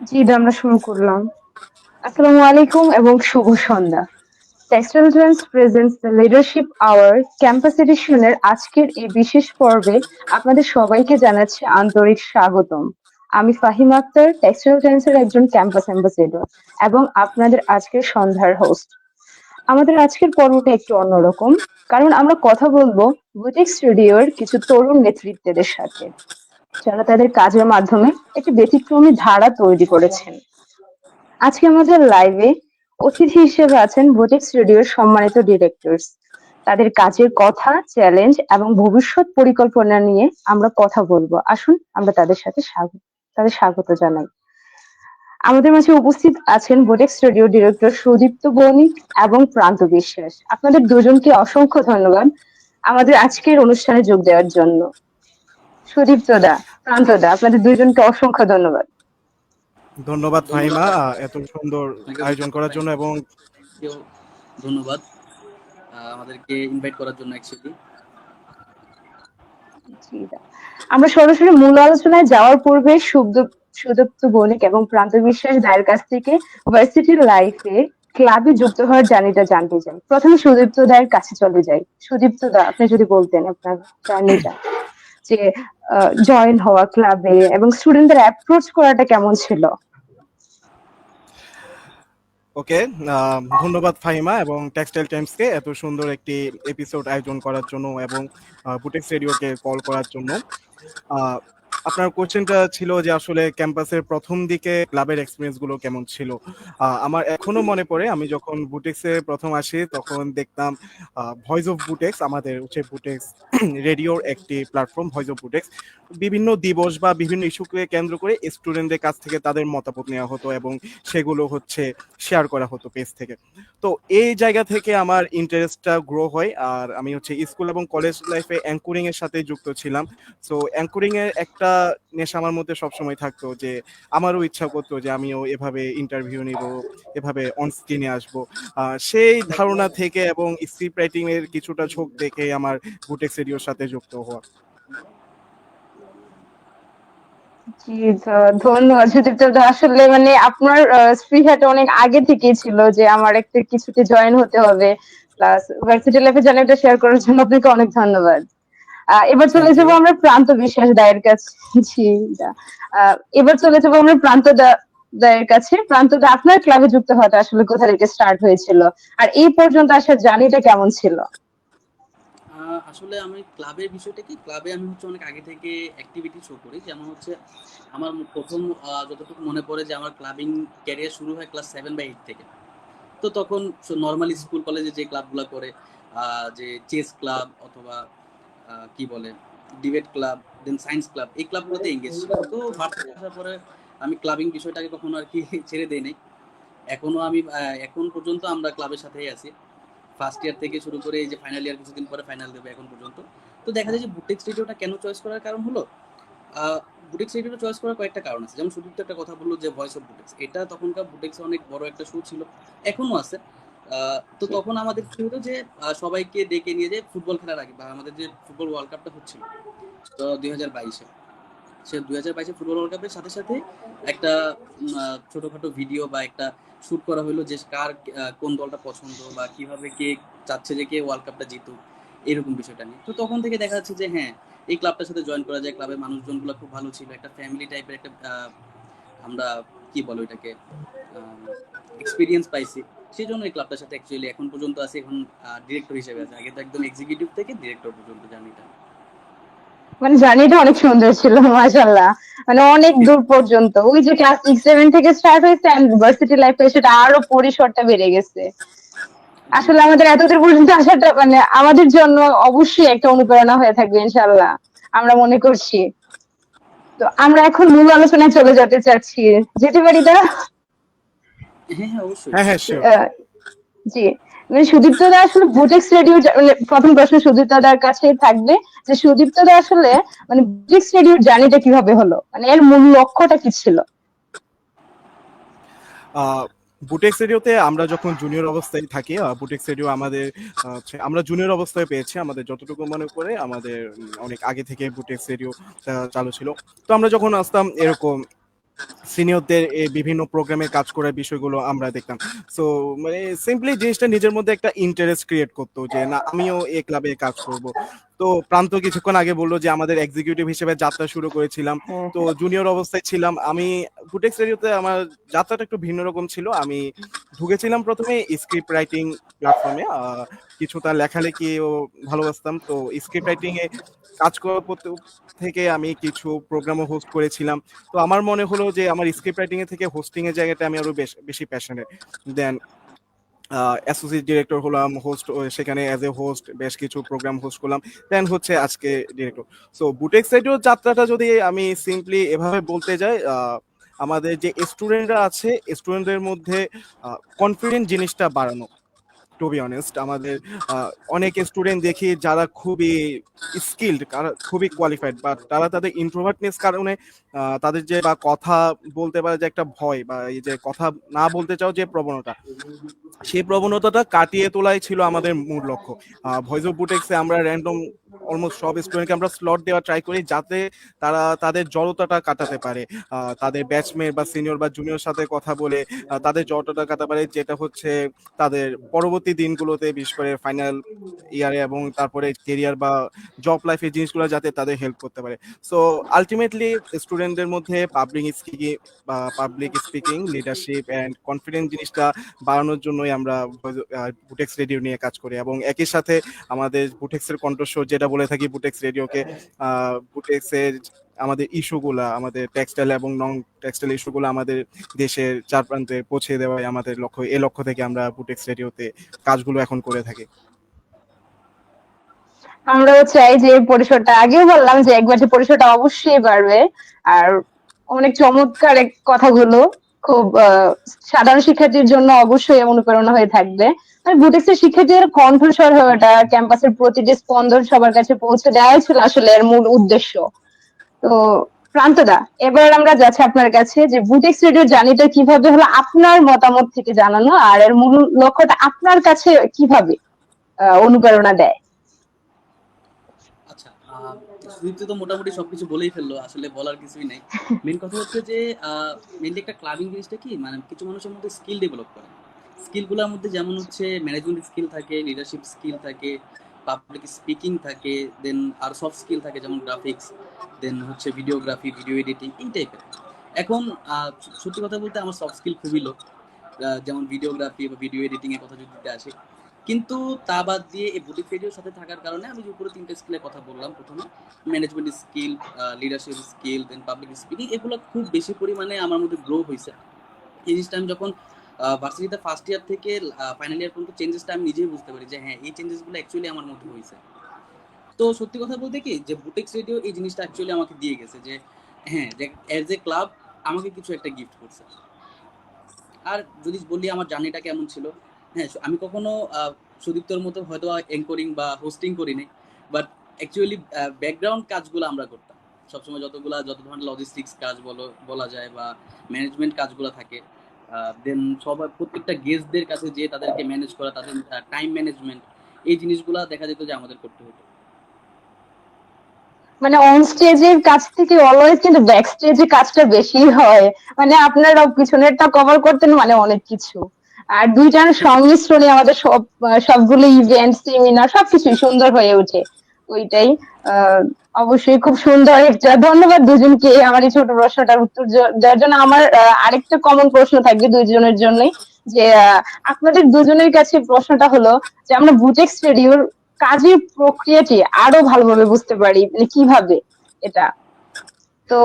জি, আমরা শুরু করলাম। আসসালামু আলাইকুম এবং শুভ সন্ধ্যা। Textile trends presents the leadership hour campus এডিশনের আজকের এই বিশেষ পর্বে আপনাদের সবাইকে জানাচ্ছি আন্তরিক স্বাগতম। আমি ফাহিমা আক্তার, টেক্সটাইল ট্রেন্ডস এর একজন ক্যাম্পাস অ্যাম্বাসেডর এবং আপনাদের আজকের সন্ধ্যার হোস্ট। আমাদের আজকের পর্বটা একটু অন্যরকম, কারণ আমরা কথা বলবো বুটিক স্টুডিওর কিছু তরুণ নেতৃত্বের সাথে, যারা তাদের কাজের মাধ্যমে একটি ব্যতিক্রমী ধারা তৈরি করেছেন। আজকে আমাদের লাইভে অতিথি হিসেবে আছেন বুটিক স্টুডিওর সম্মানিত ডিরেক্টরস। তাদের কাজের কথা, চ্যালেঞ্জ এবং ভবিষ্যৎ পরিকল্পনা নিয়ে আমরা কথা বলবো। আসুন আমরা তাদের স্বাগত জানাই। আমাদের মাঝে উপস্থিত আছেন বুটিক স্টুডিও ডিরেক্টর সুদীপ্ত বণিক এবং প্রান্ত বিশ্বাস। আপনাদের দুজনকে অসংখ্য ধন্যবাদ আমাদের আজকের অনুষ্ঠানে যোগ দেওয়ার জন্য। সুদীপ্ত দা, প্রান্ত দা, আপনাদের দুইজনকে অসংখ্য ধন্যবাদ। ধন্যবাদ ফাহিমা, ধন্যবাদ এত সুন্দর আপনাকে। আয়োজন করার জন্য এবং কেউ ধন্যবাদ আমাদেরকে ইনভাইট করার জন্য অ্যাকচুয়ালি। জি দা। আমরা সরাসরি মূল আলোচনায় যাওয়ার পূর্বে সুদীপ্ত বণিক এবং প্রান্ত বিশ্বাস দায়ের কাছ থেকে ভার্সিটি লাইফে ক্লাবে যুক্ত হওয়ার জার্নিটা জানতে চাই। প্রথমে সুদীপ্ত দায়ের কাছে চলে যাই। সুদীপ্ত দা, আপনি যদি বলতেন আপনার জার্নিটা, যে জয়েন হওয়া ক্লাবে এবং স্টুডেন্টদের অ্যাপ্রোচ করাটা কেমন ছিল। ওকে। ধন্যবাদ ফাহিমা এবং টেক্সটাইল টাইমসকে এত সুন্দর একটি এপিসোড আয়োজন করার জন্য এবং বুটেক্স রেডিওকে কল করার জন্য। আহ, আপনার কোশ্চেনটা ছিল যে আসলে ক্যাম্পাসের প্রথম দিকে ক্লাবের এক্সপিরিয়েন্স গুলো কেমন ছিল। আমার এখনো মনে পড়ে, আমি যখন বুটেক্সে প্রথম আসি তখন দেখতাম ভয়েস অফ বুটেক্স, আমাদের হচ্ছে বুটেক্স রেডিওর একটি প্ল্যাটফর্ম ভয়েস অফ বুটেক্স। বিভিন্ন দিবস বা বিভিন্ন ইস্যুকে কেন্দ্র করে স্টুডেন্টদের কাছ থেকে তাদের মতামত নেওয়া হতো এবং সেগুলো হচ্ছে শেয়ার করা হতো পেজ থেকে। তো এই জায়গা থেকে আমার ইন্টারেস্টটা গ্রো হয়, আর আমি হচ্ছে স্কুল এবং কলেজ লাইফে অ্যাঙ্করিং এর সাথে যুক্ত ছিলাম। সো অ্যাঙ্করিং এর একটা নেশা আমার মধ্যে সবসময় থাকতো, যে আমারও ইচ্ছা করতো যে আমিও এভাবে ইন্টারভিউ নিব, এভাবে অন স্ক্রিনে আসবো। সেই ধারণা থেকে এবং স্ক্রিপ্ট রাইটিং এর কিছুটা ঝোঁক দেখে আমার বুটেক্স রেডিওর সাথে যুক্ত হওয়া। জি, ধন্যবাদ সুদীপ্ত দা। আসলে মানে আপনার স্পৃহাটা অনেক আগে থেকেই ছিল যে আমার একটা কিছুতে জয়েন হতে হবে, প্লাস ভার্সিটি লাইফে জার্নিটা শেয়ার করার জন্য আপনাকে অনেক ধন্যবাদ। এবার চলে থ্যাংক ইউ। যাবো আমরা প্রান্ত বিশ্বাস দায়ের কাছে। জি দা। এবার চলে যাবো আমরা দায়ের কাছে। প্রান্ত দা, আপনার ক্লাবে যুক্ত হওয়াটা আসলে কোথা থেকে স্টার্ট হয়েছিল, আর এই পর্যন্ত আসার জার্নিটা কেমন ছিল। আসলে আমি ক্লাবের বিষয়টা কি, ক্লাবে আমি হচ্ছে অনেক আগে থেকে অ্যাক্টিভিটি শো করি। যেমন হচ্ছে আমার প্রথম যতটুকু মনে পড়ে যে আমার ক্লাবিং ক্যারিয়ার শুরু হয় ক্লাস 7 বা 8 থেকে। তো তখন নর্মালি স্কুল কলেজে যে ক্লাবগুলো করে, যে চেস ক্লাব অথবা কি বলে ডিবেট ক্লাব, দেন সায়েন্স ক্লাব, এই ক্লাবগুলোতে এঙ্গেজ ছিল। তো ভার্সিটি আসার পরে আমি ক্লাবিং বিষয়টাকে কখনো আর কি ছেড়ে দেই নাই। এখনো আমি এখন পর্যন্ত আমরা ক্লাবের সাথেই আছি। ফার্স্ট ইয়ার থেকে শুরু করে এই যে ফাইনাল ইয়ার কিছুদিন পরে ফাইনাল দেবে এখন পর্যন্ত। তো দেখা যায় যে বুটিক্স রেডিওটা কেন চয়েস করার কারণ হলো, বুটিক্স রেডিওটা চয়েস করার কয়েকটা কারণ আছে। যেমন সুদীপ্ত একটা কথা বললো যে ভয়েস অফ বুটিক্স, এটা তখনকার বুটিক্সে অনেক বড় একটা শো ছিল, এখনো আছে। তো তখন আমাদের কি হতো যে সবাইকে ডেকে নিয়ে যে ফুটবল খেলার আগে বা আমাদের যে ফুটবল ওয়ার্ল্ড কাপটা হচ্ছিল তো 2022-এ, সে 2022 ফুটবল ওয়ার্ল্ড কাপের সাথে সাথে একটা ছোটখাটো ভিডিও বা একটা শুট করা হলো যে কার কোন দলটা পছন্দ বা কিভাবে কে চাচ্ছে যে কে ওয়ার্ল্ড কাপটা জিতুক, এরকম বিষয়টা নিয়ে। তো তখন থেকে দেখা যাচ্ছে যে হ্যাঁ, এই ক্লাবটার সাথে জয়েন করা যায়। ক্লাবের মানুষজনগুলো খুব ভালো ছিল, একটা ফ্যামিলি টাইপের একটা আমরা কি বলো এটাকে এক্সপিরিয়েন্স পাইছি। সেই জন্য এই ক্লাবটার সাথে অ্যাকচুয়ালি এখন পর্যন্ত আছে। এখন ডিরেক্টর হিসেবে আছে, আগে তো একদম এক্সিকিউটিভ থেকে ডিরেক্টর পর্যন্ত জার্নিটা। মানে জার্নিটা অনেক সুন্দর ছিল, মাশাআল্লাহ। মানে অনেক দূর পর্যন্ত, ওই যে ক্লাস 6 7 থেকে স্টার্ট হয়েছে, এন্ড ভার্সিটি লাইফে সেটা আরো পরিসরটা বেড়ে গেছে। জি আসলে আমাদের এতদূর পর্যন্ত আসাটা মানে আমাদের জন্য অবশ্যই একটা অনুপ্রেরণা হয়ে থাকবে ইনশাআল্লাহ, আমরা মনে করছি। তো আমরা এখন মূল আলোচনায় চলে যেতে চাচ্ছি, যেতে পারি দা। হ্যাঁ হ্যাঁ অবশ্যই। হ্যাঁ, হ্যাঁ, শিওর। আহ, জি, মানে সুদীপ্ত দা আসলে বুটেক্স রেডিও, মানে প্রথম প্রশ্ন সুদীপ্ত দার কাছে থাকবে, যে সুদীপ্ত দা আসলে মানে বুটেক্স রেডিওর জার্নিটা কিভাবে হলো, মানে এর মূল লক্ষ্যটা কি ছিল। বুটেক্স রেডিওতে আমরা যখন জুনিয়র অবস্থায় থাকি, বুটেক্স রেডিও আমাদের আমরা জুনিয়র অবস্থায় পেয়েছি। আমাদের যতটুকু মনে করে আমাদের অনেক আগে থেকে বুটেক্স রেডিও চালু ছিল। তো আমরা যখন আসতাম এরকম সিনিয়রদের বিভিন্ন প্রোগ্রামে কাজ করার বিষয়গুলো আমরা দেখতাম। সো মানে সিম্পলি জিনিসটা নিজের মধ্যে একটা ইন্টারেস্ট ক্রিয়েট করতো যে না আমিও এই ক্লাবে কাজ করব। তো প্রান্ত কিছুক্ষণ আগে বললো যে আমাদের এক্সিকিউটিভ হিসেবে যাত্রা শুরু করেছিলাম। হ্যাঁ, তো হ্যাঁ। জুনিয়র অবস্থায় ছিলাম আমি। বুটেক্স রেডিওতে আমার যাত্রাটা একটু ভিন্ন রকম ছিল। আমি ঢুকেছিলাম প্রথমে স্ক্রিপ্ট রাইটিং প্ল্যাটফর্মে, কিছুটা লেখালেখিও ভালোবাসতাম। তো স্ক্রিপ্ট রাইটিং এ কাজ করার থেকে আমি কিছু প্রোগ্রামও হোস্ট করেছিলাম। তো আমার মনে হলো যে আমার স্ক্রিপ্ট রাইটিং এর থেকে হোস্টিং এর জায়গাটা আমি আরো বেশি প্যাশনেট। দেন অ্যাসোসিয়েট ডিরেক্টর হলাম, হোস্ট সেখানে অ্যাজ এ হোস্ট বেশ কিছু প্রোগ্রাম হোস্ট করলাম। দেন হচ্ছে আজকে ডিরেক্টর। সো বুটেক্স রেডিওর যাত্রাটা যদি আমি সিম্পলি এভাবে বলতে যাই, আমাদের যে স্টুডেন্টরা আছে স্টুডেন্টদের মধ্যে কনফিডেন্ট জিনিসটা বাড়ানো। টু বি অনেস্ট আমাদের অনেক স্টুডেন্ট দেখি যারা খুবই স্কিলড, খুবই কোয়ালিফাইড, বাট তারা তাদের ইন্ট্রোভার্টনেস কারণে তাদের যে বা কথা বলতে পারে যে একটা ভয় বা এই যে কথা না বলতে চাও যে প্রবণতা, সেই প্রবণতাটা কাটিয়ে তোলাই ছিল আমাদের মূল লক্ষ্য। ভয়েস অফ বুটেক্সে আমরা র্যান্ডম অলমোস্ট সব স্টুডেন্টকে আমরা স্লট দেওয়া ট্রাই করি যাতে তারা তাদের জড়তাটা কাটাতে পারে, তাদের ব্যাচমেট বা সিনিয়র বা জুনিয়র সাথে কথা বলে তাদের জড়তাটা কাটাতে পারে, যেটা হচ্ছে তাদের পরবর্তী দিনগুলোতে বিশেষ করে ফাইনাল ইয়ারে এবং তারপরে কেরিয়ার বা জব লাইফে জিনিসগুলো যাতে তাদের হেল্প করতে পারে। সো আলটিমেটলি স্টুডেন্টদের মধ্যে public speaking, leadership and confidence জিনিসটা বাড়ানোর জন্যই আমরা বুটেক্স রেডিও নিয়ে কাজ করি এবং একই সাথে আমাদের বুটেক্সের কণ্ঠস্বর যেটা বলে থাকি বুটেক্স রেডিওকে, বুটেক্সের আমাদের ইস্যুগুলা, আমাদের টেক্সটাইল এবং নন টেক্সটাইল ইস্যুগুলো আমাদের দেশের চার প্রান্তে পৌঁছে দেওয়াই আমাদের লক্ষ্য। এই লক্ষ্য থেকে আমরা বুটেক্স রেডিওতে কাজগুলো এখন করে থাকি। আমরাও চাই যে পরিসরটা, আগেও বললাম যে একবার যে পরিসরটা অবশ্যই বাড়বে। আর অনেক চমৎকার এক কথাগুলো, খুব সাধারণ শিক্ষার্থীর জন্য অবশ্যই অনুপ্রেরণা হয়ে থাকবে। আর বুটেক্সের শিক্ষার্থীদের কণ্ঠস্বর হওয়াটা, ক্যাম্পাসের প্রতিটি স্পন্দন সবার কাছে পৌঁছে দেওয়াই ছিল আসলে এর মূল উদ্দেশ্য। তো প্রান্তদা, এবার আমরা যাচ্ছি আপনার কাছে যে বুটেক্স রেডিও জার্নিটা কিভাবে হলো আপনার মতামত থেকে জানানো, আর এর মূল লক্ষ্যটা আপনার কাছে কিভাবে অনুপ্রেরণা দেয়। আচ্ছা, সুদীপ্ত তো মোটামুটি সবকিছু বলেই ফেললো, আসলে বলার কিছুই নাই। মেন কথা হচ্ছে যে মেনলি একটা ক্লাবিং জিনিসটা কি, মানে কিছু মানুষের মধ্যে স্কিল ডেভেলপ করে। স্কিলগুলোর মধ্যে যেমন হচ্ছে ম্যানেজমেন্ট স্কিল থাকে, লিডারশিপ স্কিল থাকে, পাবলিক স্পিকিং থাকে, দেন আর সফট স্কিল থাকে যেমন গ্রাফিক্স, দেন হচ্ছে ভিডিওগ্রাফি, ভিডিও এডিটিং, এই টাইপের। এখন সত্যি কথা বলতে আমার সফট স্কিল খুবই লো, যেমন ভিডিওগ্রাফি বা ভিডিও এডিটিং এর কথা যদি দিতে আসে। কিন্তু তা বাদ দিয়ে এই বুটিক রেডিওর সাথে থাকার কারণে আমি যে উপরে তিনটে স্কিলের কথা বললাম, প্রথমে ম্যানেজমেন্ট স্কিল, লিডারশিপ স্কিল, দেন পাবলিক স্পিকিং, এগুলো খুব বেশি পরিমাণে আমার মধ্যে গ্রো হয়েছে। এই জিনিসটা আমি যখন ভার্সিটিতে ফার্স্ট ইয়ার থেকে ফাইনাল ইয়ার পর্যন্ত চেঞ্জেসটা আমি নিজেই বুঝতে পারি যে হ্যাঁ, এই চেঞ্জেসগুলো অ্যাকচুয়ালি আমার মধ্যে হয়েছে। তো সত্যি কথা বলতে কি, যে বুটেক্স রেডিও এই জিনিসটা অ্যাকচুয়ালি আমাকে দিয়ে গেছে যে হ্যাঁ, যে অ্যাজ এ ক্লাব আমাকে কিছু একটা গিফট করছে। আর যদি বলি আমার জার্নিটা কেমন ছিল, হ্যাঁ, আমি কখনো সুদীপ্তর মতো হয়তো অ্যাঙ্করিং বা হোস্টিং করি নাই, বাট অ্যাকচুয়ালি ব্যাকগ্রাউন্ড কাজগুলো আমরা করতাম সবসময়, যত ধরনের লজিস্টিক্স কাজ বলা যায় বা ম্যানেজমেন্ট কাজগুলো থাকে। দেন সবার প্রত্যেকটা গেস্টদের কাছে যে তাদেরকে ম্যানেজ করা, তাদের টাইম ম্যানেজমেন্ট, এই জিনিসগুলো দেখা যেত যে আমাদের করতে হতো। মানে অন স্টেজের কাজ থেকে অলওয়েজ কিন্তু ব্যাক স্টেজে কাজটা বেশি হয়। মানে আপনারা পিছনেরটা কভার করতেন, মানে অনেক কিছু। আর দুইটার সংমিশ্রণে আমাদের সবগুলো ইভেন্ট, সেমিনার সবকিছুই সুন্দর হয়ে ওঠে। ওইটাই আহ অবশ্যই খুব সুন্দর একটা ধন্যবাদ দুজনকে আমার এই ছোট প্রশ্নটার উত্তর দেওয়ার জন্য। আমার আরেকটা কমন প্রশ্ন থাকবে দুইজনের জন্যই, যে আপনাদের দুজনের কাছে প্রশ্নটা হলো যে আমরা বুটেক্স রেডিওর কাজের প্রক্রিয়াটি আরো ভালোভাবে বুঝতে পারি, মানে কিভাবে এটা। তো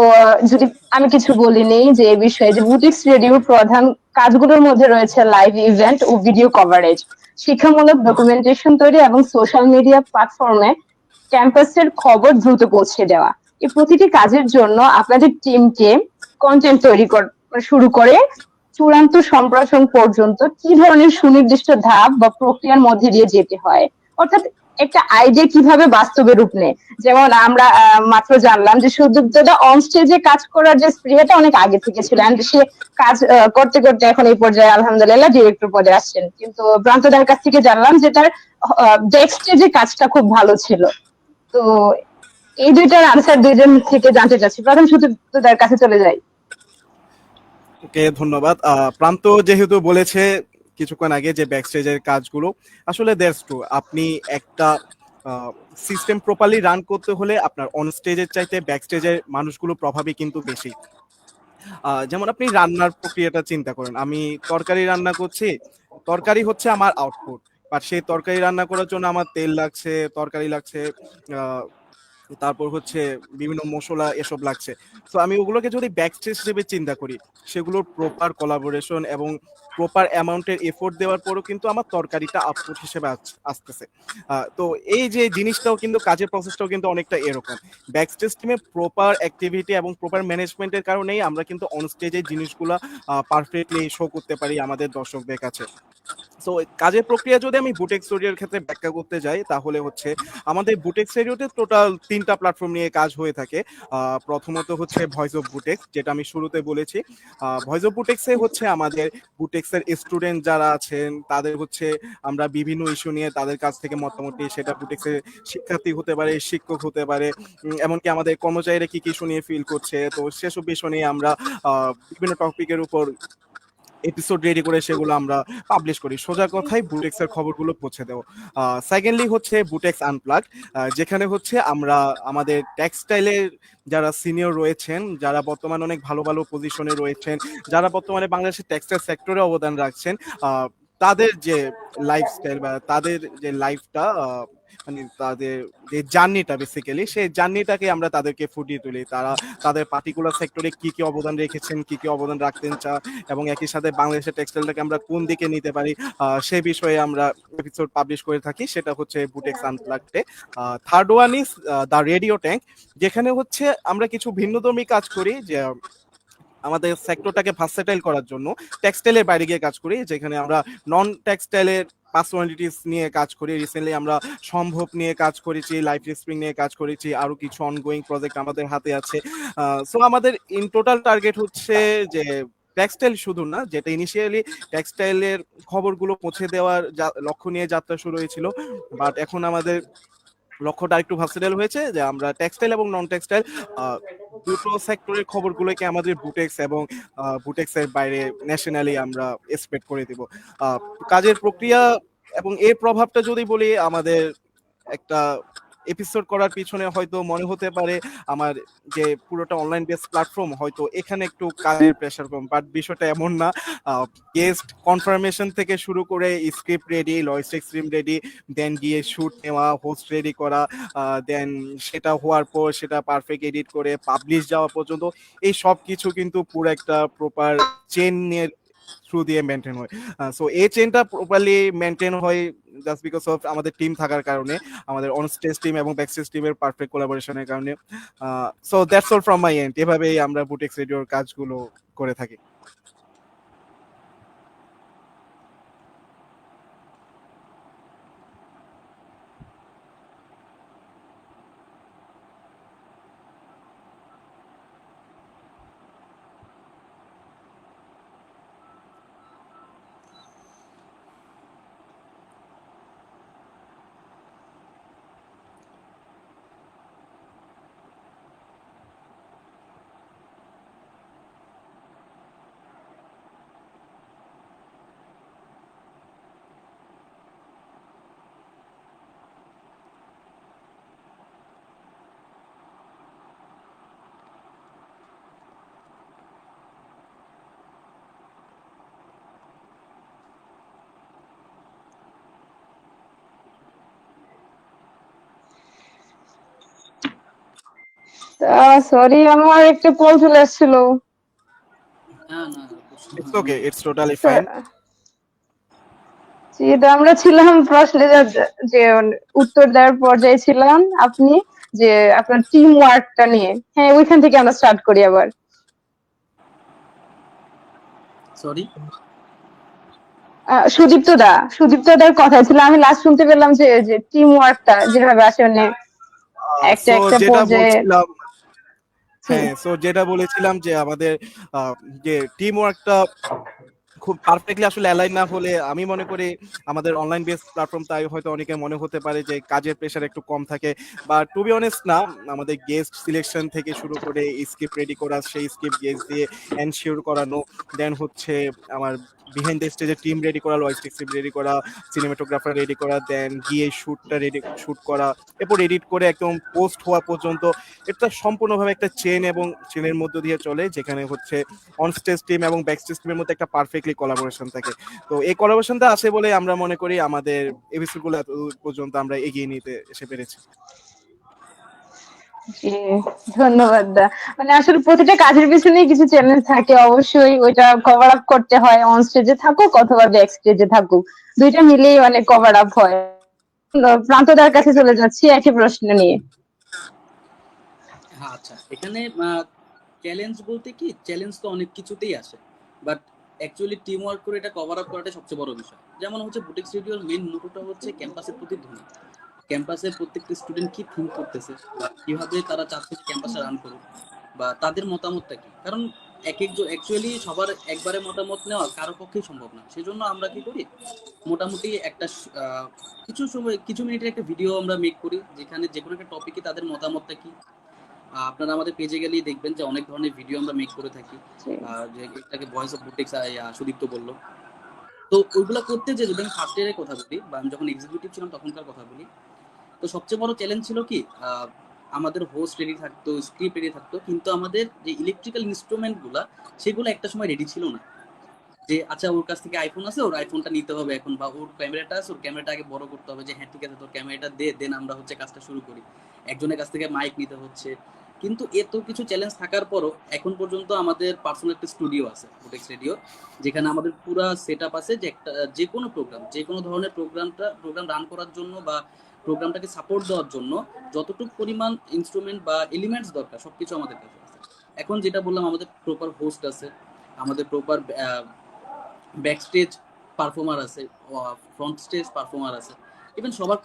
যদি আমি কিছু বলি নেই যে এই বিষয়ে, যে বুটিক্স রেডিওর প্রধান কাজগুলোর মধ্যে রয়েছে লাইভ ইভেন্ট ও ভিডিও কভারেজ, শিক্ষামূলক ডকুমেন্টেশন তৈরি এবং সোশ্যাল মিডিয়া প্ল্যাটফর্মে ক্যাম্পাসের খবর দ্রুত পৌঁছে দেওয়া। এই প্রতিটি কাজের জন্য আপনাদের টিমকে কন্টেন্ট তৈরি শুরু করে চূড়ান্ত সম্প্রসারণ পর্যন্ত কি ধরনের সুনির্দিষ্ট ধাপ বা প্রক্রিয়ার মধ্যে দিয়ে যেতে হয়, অর্থাৎ একটা আইডিয়া কিভাবে বাস্তবে রূপ নেয়। যেমন আমরা মাত্র জানলাম যে সুদীপ্তদা অন স্টেজে কাজ করার যে স্পৃহাটা অনেক আগে থেকে ছিল, and সে কাজ করতে করতে এখন এই পর্যায়ে আলহামদুলিল্লাহ ডিরেক্টর পদে আসছেন। কিন্তু প্রান্তদার কাছ থেকে জানলাম যে তার ব্যাক স্টেজে কাজটা খুব ভালো ছিল। তো এই দুইটার আনসার দুইজন থেকে জানতে চাচ্ছি। প্রথম সুদীপ্তদার কাছে চলে যাই। ওকে, ধন্যবাদ। প্রান্ত যেহেতু বলেছে কিছুক্ষণ আগে যে ব্যাকস্টেজের কাজগুলো, আসলে দ্যাটস ট্রু। আপনি একটা সিস্টেম প্রপারলি রান করতে হলে আপনার অন স্টেজের চাইতে ব্যাকস্টেজের মানুষগুলো প্রভাবই কিন্তু বেশি। যেমন আপনি রান্নার প্রক্রিয়াটা চিন্তা করেন। আমি তরকারি রান্না করছি, তরকারি হচ্ছে আমার আউটপুট। বাট সেই তরকারি রান্না করার জন্য আমার তেল লাগছে, তরকারি লাগছে, আহ, তারপর হচ্ছে বিভিন্ন মসলা এসব লাগছে। তো আমি ওগুলোকে যদি ব্যাকস্টেজ হিসেবে চিন্তা করি, সেগুলোর প্রপার কোলাবোরেশন এবং প্রপার অ্যামাউন্টের এফোর্ট দেওয়ার পরও কিন্তু আমার তরকারিটা আউটপুট হিসেবে আসতেছে। তো এই যে জিনিসটাও কিন্তু কাজের প্রসেসটাও কিন্তু অনেকটা এরকম। ব্যাকস্টেজ টিমে প্রপার অ্যাক্টিভিটি এবং প্রপার ম্যানেজমেন্টের কারণেই আমরা কিন্তু অন স্টেজে জিনিসগুলা পারফেক্টলি শো করতে পারি আমাদের দর্শকদের কাছে। সো কাজের প্রক্রিয়া যদি আমি বুটেক্স স্টুডিওর ক্ষেত্রে ব্যাখ্যা করতে যাই, তাহলে হচ্ছে আমাদের বুটেক্স স্টুডিওতে টোটাল 3টা প্ল্যাটফর্ম নিয়ে কাজ হয়ে থাকে। প্রথমত হচ্ছে ভয়েস অফ বুটেক্স, যেটা আমি শুরুতে বলেছি। ভয়েস অফ বুটেক্সে হচ্ছে আমাদের বুটেক্সের স্টুডেন্ট যারা আছেন তাদের হচ্ছে আমরা বিভিন্ন ইস্যু নিয়ে তাদের কাছ থেকে মতামত নিই। সেটা বুটেক্সের শিক্ষার্থী হতে পারে, শিক্ষক হতে পারে, এমনকি আমাদের কর্মচারীরা কি কি ইস্যু নিয়ে ফিল করছে, তো সেসব বিষয় নিয়ে আমরা বিভিন্ন টপিকের উপর এপিসোড রেডি করে সেগুলো আমরা পাবলিশ করি। সোজা কথায় বুটেক্সের খবরগুলো পৌঁছে দেও। সেকেন্ডলি হচ্ছে বুটেক্স আনপ্লাগ, যেখানে হচ্ছে আমরা আমাদের টেক্সটাইলের যারা সিনিয়র রয়েছেন, যারা বর্তমানে অনেক ভালো ভালো পজিশনে রয়েছেন, যারা বর্তমানে বাংলাদেশের টেক্সটাইল সেক্টরে অবদান রাখছেন, তাদের যে লাইফস্টাইল বা তাদের যে লাইফটা, মানে তাদের যে জার্নিটা, বেসিক্যালি সেই জার্নিটাকে আমরা তাদেরকে ফুটিয়ে তুলি। তারা তাদের পার্টিকুলার সেক্টরে কি কি অবদান রেখেছেন, কি কি অবদান রাখতেন চান, এবং একই সাথে বাংলাদেশের টেক্সটাইলটাকে আমরা কোন দিকে নিতে পারি, সে বিষয়ে আমরা এপিসোড পাবলিশ করে থাকি। সেটা হচ্ছে বুটেক্স আনপ্লাগডে। Third one is the radio tank, যেখানে হচ্ছে আমরা কিছু ভিন্নধর্মী কাজ করি, যে আমাদের সেক্টরটাকে ভার্সেটাইল করার জন্য টেক্সটাইলের বাইরে গিয়ে কাজ করি, যেখানে আমরা নন টেক্সটাইলের পার্সোনালিটিস নিয়ে কাজ করি। রিসেন্টলি আমরা সম্ভব নিয়ে কাজ করেছি, লাইফ স্প্রিং নিয়ে কাজ করেছি, আরো কিছু অনগোয়িং প্রজেক্ট আমাদের হাতে আছে। সো আমাদের ইন টোটাল টার্গেট হচ্ছে যে টেক্সটাইল শুধু না, যেটা ইনিশিয়ালি টেক্সটাইলের খবরগুলো পৌঁছে দেওয়ার লক্ষ্য নিয়ে যাত্রা শুরু হয়েছিল, বাট এখন আমাদের লক্ষ্যটা একটু ভার্সেটাইল হয়েছে, যে আমরা টেক্সটাইল এবং নন টেক্সটাইল দুটো সেক্টরের খবরগুলোকে আমাদের বুটেক্স এবং বুটেক্স এর বাইরে ন্যাশনালি আমরা স্প্রেড করে দিব। আহ, কাজের প্রক্রিয়া এবং এর প্রভাবটা যদি বলি, আমাদের একটা এপিসোড করার পিছনে হয়তো মনে হতে পারে আমার যে পুরোটা অনলাইন বেস প্ল্যাটফর্ম, হয়তো এখানে একটু কাজের প্রেশার কম, বাট বিষয়টা এমন না। গেস্ট কনফার্মেশন থেকে শুরু করে script ready, logistic stream ready, then গিয়ে শুট নেওয়া, হোস্ট রেডি করা, দেন সেটা হওয়ার পর সেটা পারফেক্ট এডিট করে পাবলিশ যাওয়া পর্যন্ত, এই সব কিছু কিন্তু পুরো একটা প্রপার চেন নিয়ে থ্রু দিয়ে মেনটেন হয়। সো এই চেনটা প্রপারলি মেনটেন হয় জাস্ট বিকজ অফ আমাদের টিম থাকার কারণে, আমাদের অন স্টেজ টিম এবং ব্যাকস্টেজ টিমের পারফেক্ট কোলাবোরেশনের কারণে। So that's all from my and. এভাবেই আমরা বুটেক্স রেডিওর কাজগুলো করে থাকি। সরি, আমার একটা কল চলে আসছিল। না না ইটস আমি ওকে, ইটস টোটালি ফাইন। স্যার, যেটা আমরা ছিলাম প্রশ্নে যে উত্তর দেওয়ার পর্যায়ে ছিলাম, আপনি যে আপনার টিম ওয়ার্কটা নিয়ে, হ্যাঁ ওইখান থেকে আমরা স্টার্ট করি আবার। সরি। সুদীপ্ত দার কথা ছিল, আমি লাস্ট শুনতে পেলাম যে যে টিম ওয়ার্কটা যেভাবে আসে, মানে একটা সো একটা যেটা পর্যায়ে। বলছিলাম, জি। হ্যাঁ, সো যেটা বলেছিলাম যে আমাদের আহ, যে টিম ওয়ার্কটা খুব পারফেক্টলি আসলে অ্যালাইন না হলে আমি মনে করি আমাদের অনলাইন বেস প্ল্যাটফর্ম তাই হয়তো অনেকে মনে হতে পারে যে কাজের প্রেশার একটু কম থাকে, বা টু বি অনেস্ট না, আমাদের গেস্ট সিলেকশন থেকে শুরু করে স্ক্রিপ্ট রেডি করা, সেই স্ক্রিপ্ট গেস্ট দিয়ে এনশিওর করানো, দেন হচ্ছে আমার বিহাইন্ড দ্য স্টেজে টিম রেডি করা, লজিস্টিক টিম রেডি করা, সিনেমাটোগ্রাফার রেডি করা, দেন গিয়ে শুট করা, এরপর এডিট করে একদম পোস্ট হওয়া পর্যন্ত, এটা সম্পূর্ণভাবে একটা চেন এবং চেনের মধ্য দিয়ে চলে, যেখানে হচ্ছে অন স্টেজ টিম এবং ব্যাক স্টেজ টিমের মধ্যে একটা পারফেক্টলি কোলাবোরেশন থাকে। তো এই কোলাবোরেশনটা আছে বলে আমরা মনে করি আমাদের এপিসোডগুলো এত দূর পর্যন্ত আমরা এগিয়ে নিতে এসে পেরেছি। জি, ধন্যবাদ দা। মানে আসলে প্রতিটা কাজের পিছনেই কিছু চ্যালেঞ্জ থাকে, অবশ্যই ওইটা কভার আপ করতে হয়, অন স্টেজে থাকুক অথবা ব্যাক স্টেজে থাকুক, দুইটা মিলেই অনেক কভার আপ হয়। প্রান্তদার কাছে চলে যাচ্ছি একই প্রশ্ন নিয়ে। হ্যাঁ, আচ্ছা, এখানে চ্যালেঞ্জ বলতে কি, চ্যালেঞ্জ তো অনেক কিছুতেই আসে, বাট অ্যাকচুয়ালি টিম ওয়ার্ক করে এটা কভার আপ করাটাই সবচেয়ে বড় বিষয়। যেমন হচ্ছে বুটিক স্টুডিওর মেইন মোটোটা হচ্ছে ক্যাম্পাসের প্রতিধ্বনি, ক্যাম্পাসের প্রত্যেকটা স্টুডেন্ট কি থিঙ্ক করতেছে বা কিভাবে তারা চাচ্ছে ক্যাম্পাসে রান করুক, বা তাদের মতামতটা কি। কারণ এক একজন অ্যাকচুয়ালি সবার একবারে মতামত নেওয়া কারো পক্ষেই সম্ভব না। সেজন্য আমরা কি করি, মোটামুটি একটা কিছু সময় কিছু মিনিটের একটা ভিডিও আমরা মেক করি, যেখানে যে কোনো একটা টপিকে তাদের মতামতটা কি। আপনারা আমাদের পেজে গেলেই দেখবেন যে অনেক ধরনের ভিডিও আমরা মেক করে থাকি, যে এটাকে ভয়েস অফ বুটিক্স সুদীপ্ত বললো। তো ওইগুলো করতে যে যদি আমি ফার্স্ট ইয়ারের কথা বলি বা আমি যখন এক্সিকিউটিভ ছিলাম তখনকার কথা বলি, তো সবচেয়ে বড় চ্যালেঞ্জ ছিল কি, আমাদের হোস্ট রেডি থাকতো, স্ক্রিপ্ট রেডি থাকতো, কিন্তু আমাদের যে ইলেকট্রিক্যাল ইনস্ট্রুমেন্টগুলো সেগুলো একটা সময় রেডি ছিল না। যে আচ্ছা ওর কাছ থেকে আইফোন আছে, ওর আইফোনটা নিতে হবে এখন, বা ওর ক্যামেরাটা আছে, ওর ক্যামেরাটা আগে বড় করতে হবে, যে হ্যাঁ ঠিক আছে তোর ক্যামেরাটা দে, দেন আমরা হচ্ছে কাজটা শুরু করি। একজনের কাছ থেকে মাইক নিতে হচ্ছে। কিন্তু এত কিছু চ্যালেঞ্জ থাকার পরও এখন পর্যন্ত আমাদের পার্সোনাল একটা স্টুডিও আছে, বুটেক্স রেডিও, যেখানে আমাদের পুরো সেট আপ আছে, যে একটা যে কোনো প্রোগ্রাম, যে কোনো ধরনের প্রোগ্রাম রান করার জন্য বা প্রোগ্রামটাকে সাপোর্ট দেওয়ার জন্য যতটুকু পরিমাণ ইনস্ট্রুমেন্ট বা এলিমেন্টস দরকার সবকিছু আমাদের কাছে আছে। এখন যেটা বললাম, আমাদের প্রপার হোস্ট আছে, আমাদের প্রপার ব্যাক স্টেজ পারফর্মার আছে, ফ্রন্ট স্টেজ পারফর্মার আছে। ইভেন সবার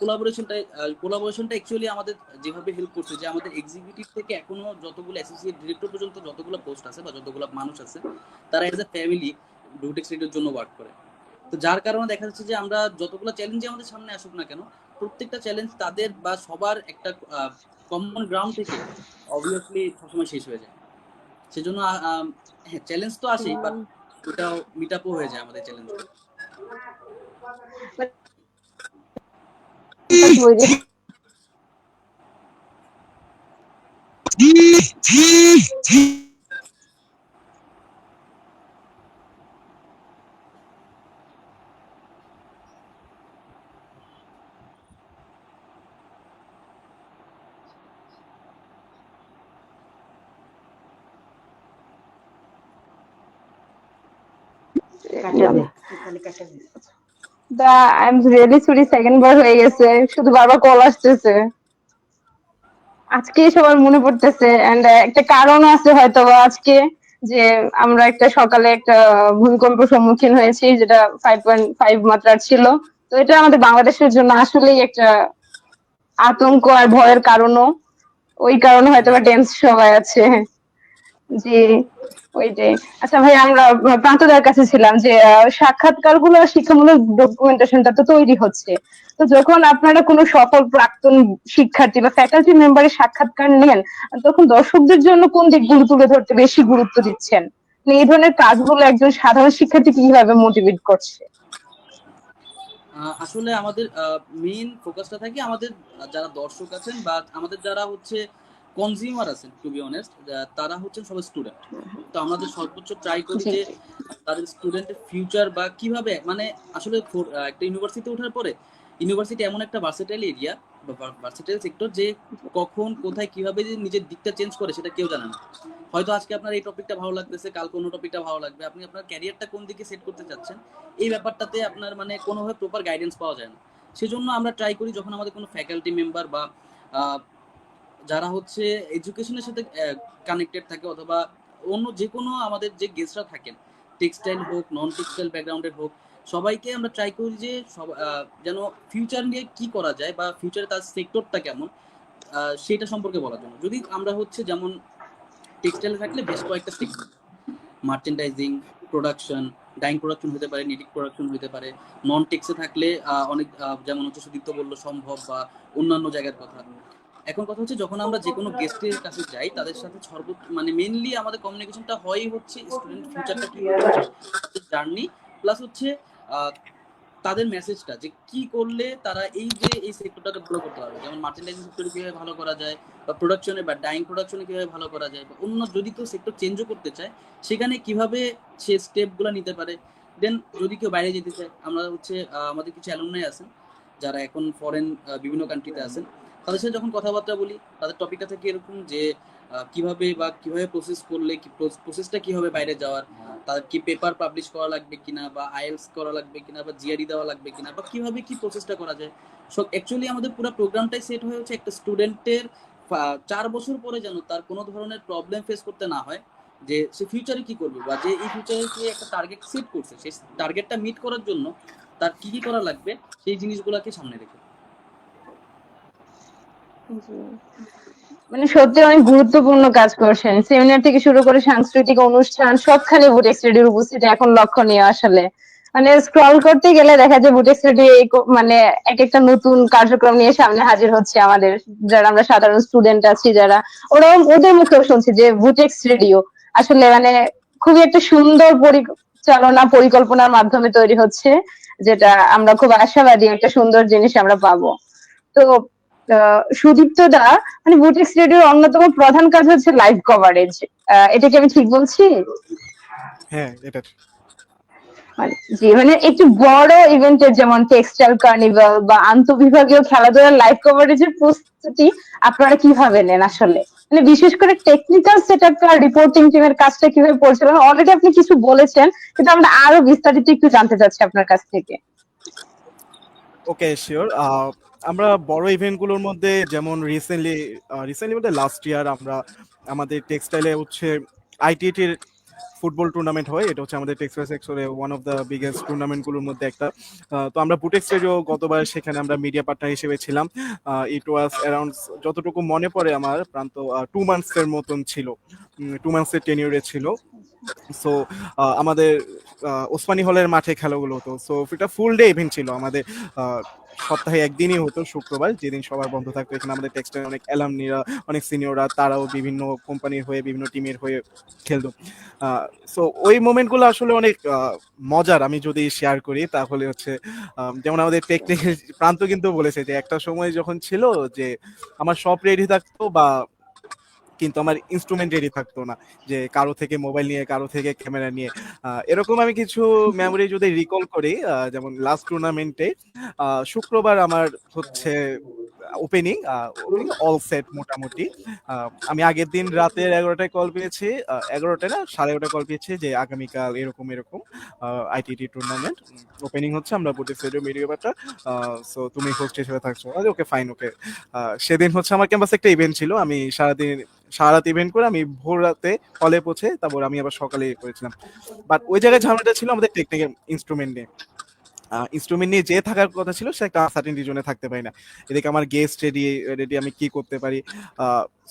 কোলাবোরেশনটা অ্যাকচুয়ালি আমাদের যেভাবে হেল্প করছে, যে আমাদের এক্সিকিউটিভ থেকে এখনো যতগুলো অ্যাসোসিয়েট ডিরেক্টর পর্যন্ত যতগুলো পোস্ট আছে বা যতগুলো মানুষ আছে, তারা এজ এ ফ্যামিলি ব্লুটেক্স রেডিওর জন্য ওয়ার্ক করে। তো যার কারণে দেখা যাচ্ছে যে আমরা যতগুলো চ্যালেঞ্জ আমাদের সামনে আসুক না কেন, প্রত্যেকটা চ্যালেঞ্জ তাদের বা সবার একটা কমন গ্রাউন্ড থেকে অবভিয়াসলি সবসময় শেষ হয়ে যায়। সেজন্য হ্যাঁ, চ্যালেঞ্জ তো আসেই, বাট ওটাও মিট আপও হয়ে যায় আমাদের চ্যালেঞ্জ। দা I am really sorry, second বার হয়ে গেছে, শুধু বারবার কল আসতেছে। আজকে সবার মনে পড়তেছে, এন্ড একটা কারণ আছে হয়তো বা আজকে, যে আমরা একটা সকালে একটা ভূমিকম্প সম্মুখীন হয়েছি, যেটা 5.5 মাত্রার ছিল। তো এটা আমাদের বাংলাদেশের জন্য আসলেই একটা আতঙ্ক আর ভয়ের কারণও, ওই কারণে হয়তো বা টেন্স সবাই আছে। জি, ওইটাই। আচ্ছা ভাই, আমরা প্রান্তদার কাছে ছিলাম যে সাক্ষাৎকার গুলো, শিক্ষামূলক ডকুমেন্টেশনটা তো তৈরি হচ্ছে। তো যখন আপনারা কোনো সফল প্রাক্তন শিক্ষার্থী বা ফ্যাকাল্টি মেম্বারের সাক্ষাৎকার নেন, তখন দর্শকদের জন্য কোন দিকগুলো তুলে ধরতে বেশি গুরুত্ব দিচ্ছেন? মানে এই ধরনের কাজগুলো একজন সাধারণ শিক্ষার্থী কিভাবে মোটিভেট করছে? আসলে আমাদের মেইন ফোকাসটা থাকে আমাদের যারা দর্শক আছেন বা আমাদের যারা হচ্ছে কনজিউমার আছেন, টু বি অনেস্ট, তারা হচ্ছেন সবাই স্টুডেন্ট। তো আমাদের সর্বোচ্চ ট্রাই করি জি যে জি তাদের স্টুডেন্টের ফিউচার বা কিভাবে, মানে আসলে একটা ইউনিভার্সিটি ওঠার পরে, ইউনিভার্সিটি এমন একটা ভার্সেটাইল এরিয়া বা ভার্সেটাইল সেক্টর, যে কখন কোথায় কিভাবে যে নিজের দিকটা চেঞ্জ করে সেটা কেউ জানে না। হয়তো আজকে আপনার এই টপিকটা ভালো লাগতেছে, কালকে অন্য টপিকটা ভালো লাগবে। আপনি আপনার ক্যারিয়ারটা কোন দিকে সেট করতে চাচ্ছেন, এই ব্যাপারটাতে আপনার মানে কোনোভাবে প্রপার গাইডেন্স পাওয়া যায় না। সেজন্য আমরা ট্রাই করি, যখন আমাদের কোনো ফ্যাকাল্টি মেম্বার বা যারা হচ্ছে এডুকেশনের সাথে কানেক্টেড থাকে, অথবা অন্য যে কোনো আমাদের যে গেস্টরা থাকেন, টেক্সটাইল হোক নন টেক্সটাইল ব্যাকগ্রাউন্ডের হোক, সবাইকে আমরা ট্রাই করি যে যেন ফিউচার নিয়ে কি করা যায় বা ফিউচারে তার সেক্টরটা কেমন, সেটা সম্পর্কে বলার জন্য। যদি আমরা হচ্ছে যেমন টেক্সটাইলে থাকলে বেশ কয়েকটা sector, merchandising, production, dyeing production হতে পারে, নিটিক প্রোডাকশন হতে পারে। নন টেক্সে থাকলে অনেক যেমন হচ্ছে সুদীপ্ত বললো সম্ভব বা অন্যান্য জায়গার কথা। এখন কথা হচ্ছে যখন আমরা যে কোনো গেস্টের কাছে যাই তাদের সাথে মানে মেইনলি আমাদের কমিউনিকেশনটা হয় হচ্ছে স্টুডেন্ট ফিউচারটা কি হতে চায়, জার্নি প্লাস হচ্ছে তাদের মেসেজটা যে কি করলে তারা এই যে এই সেক্টরটাকে ভালো করতে পারবে, যেমন মার্চেন্ডাইজিং সেক্টরে কিভাবে ভালো করা যায় বা প্রোডাকশনে বা ডাইং প্রোডাকশনে কিভাবে ভালো করা যায়, বা অন্য যদি কেউ সেক্টর চেঞ্জও করতে চায় সেখানে কিভাবে সে স্টেপগুলো নিতে পারে। দেন যদি কেউ বাইরে যেতে চায়, আমরা হচ্ছে আমাদের কিছু অ্যালুমনাই আছেন যারা এখন ফরেন বিভিন্ন কান্ট্রিতে আছেন, তাদের সাথে যখন কথাবার্তা বলি তাদের টপিকটা থাকে এরকম যে কিভাবে প্রসেস করলে প্রসেসটা কি হবে বাইরে যাওয়ার, তাদের কি পেপার পাবলিশ করা লাগবে কিনা বা আইএলস করা লাগবে কিনা বা জিআরই দেওয়া লাগবে কিনা বা কিভাবে কি প্রসেসটা করা যায়। সো অ্যাকচুয়ালি আমাদের পুরো প্রোগ্রামটাই সেট হয়ে হচ্ছে একটা স্টুডেন্টের 4 বছর পরে যেন তার কোনো ধরনের প্রবলেম ফেস করতে না হয়, যে সে ফিউচারে কি করবে বা যে এই ফিউচারে সে একটা টার্গেট সেট করছে, সেই টার্গেটটা মিট করার জন্য তার কি কি করা লাগবে সেই জিনিসগুলোকে সামনে রেখে। মানে সত্যি অনেক গুরুত্বপূর্ণ কাজ করছেন, সেমিনার থেকে শুরু করে সাংস্কৃতিক অনুষ্ঠান সবখানে বুটেক্স রেডিওর উপস্থিতি এখন লক্ষণীয় আসলে। মানে স্ক্রল করতে গেলে দেখা যায় বুটেক্স রেডিও মানে এক একটা নতুন কার্যক্রম নিয়ে সামনে হাজির হচ্ছে আমাদের, যারা আমরা সাধারণ স্টুডেন্ট আছি যারা, ওরাও ওদের মুখেও শুনছি যে বুটেক্স রেডিও আসলে মানে খুবই একটা সুন্দর পরিচালনা পরিকল্পনার মাধ্যমে তৈরি হচ্ছে, যেটা আমরা খুব আশাবাদী একটা সুন্দর জিনিস আমরা পাবো। তো সুদীপ্ত দা, মানে বুটিক্স রেডিওর অন্যতম প্রধান কাজ হচ্ছে লাইভ কভারেজ, এটা কি আমি ঠিক বলছি? হ্যাঁ, এটা জি, মানে একটু বড় ইভেন্টের যেমন টেক্সটাইল কার্নিভাল বা আন্তঃবিভাগীয় খেলাধুলার লাইভ কভারেজের প্রস্তুতি আপনারা কিভাবে নেন আসলে, মানে বিশেষ করে টেকনিক্যাল সেটআপ আর রিপোর্টিং টিমের কাজটা কিভাবে পরিচালনা, অলরেডি আপনি কিছু বলেছেন কিন্তু আমরা আরো বিস্তারিত একটু জানতে চাচ্ছি আপনার কাছ থেকে। ওকে, শিওর। আমরা বড় ইভেন্টগুলোর মধ্যে যেমন রিসেন্টলি বলতে লাস্ট ইয়ার আমরা আমাদের টেক্সটাইলে হচ্ছে আইটিটির ফুটবল টুর্নামেন্ট হয়, এটা হচ্ছে আমাদের টেক্সটাইল সেক্টরে ওয়ান অফ দ্য বিগেস্ট টুর্নামেন্টগুলোর মধ্যে একটা। তো আমরা বুটেক্স রেডিও গতবার সেখানে আমরা মিডিয়া পার্টনার হিসেবে ছিলাম। ইট ওয়াজ অ্যারাউন্ড, যতটুকু মনে পড়ে আমার প্রান্ত 2 মান্থসের মতন ছিল, 2 মান্থসের টেনিউরে ছিল। সো আমাদের ওসমানী হলের মাঠে খেলাগুলো হতো। সো এটা ফুল ডে ইভেন্ট ছিল আমাদের। সপ্তাহে একদিনই হতো, শুক্রবার, যেদিন সবার বন্ধ থাকতো। এখানে আমাদের টেক্সটাইল অনেক অ্যালামনিরা, অনেক সিনিয়ররা, তারাও বিভিন্ন কোম্পানির হয়ে বিভিন্ন টিমের হয়ে খেলতো। সো ওই মোমেন্টগুলো আসলে অনেক মজার। আমি যদি শেয়ার করি তাহলে হচ্ছে যেমন আমাদের টেকনিক্যাল প্রান্ত কিন্তু বলেছে যে একটা সময় যখন ছিল যে আমার সব রেডি থাকতো বা কিন্তু আমার ইনস্ট্রুমেন্ট রেডি থাকতো না, যে কারো থেকে মোবাইল নিয়ে, কারো থেকে ক্যামেরা নিয়ে। এরকম আমি কিছু মেমোরি যদি রিকল করি, যেমন লাস্ট টুর্নামেন্টে শুক্রবার আমার হচ্ছে ওপেনিং অল সেট মোটামুটি। আমি আগের দিন রাতের 11টায় কল পেয়েছি, 11টায় না 11:30 কল পেয়েছি যে আগামীকাল এরকম এরকম আইটিটি টুর্নামেন্ট ওপেনিং হচ্ছে, আমরা বুটিক স্টেডিয়াম মিডিয়া ব্যাপারটা, সো তুমি হোস্ট হিসেবে থাকছো। ওকে, ফাইন, ওকে। সেদিন হচ্ছে আমার ক্যাম্পাসে একটা ইভেন্ট ছিল, আমি সারা রাত ইভেন্ট করে আমি ভোর রাতে হলে পৌঁছে তারপর আমি আবার সকালে করেছিলাম। বাট ওই জায়গায় ঝামেলাটা ছিল আমাদের টেকনিক্যাল ইনস্ট্রুমেন্ট নিয়ে যে থাকার কথা ছিল সে একটা সার্টেন রিজনে থাকতে পারি না। এদিকে আমার গেস্ট রেডি রেডি, আমি কি করতে পারি।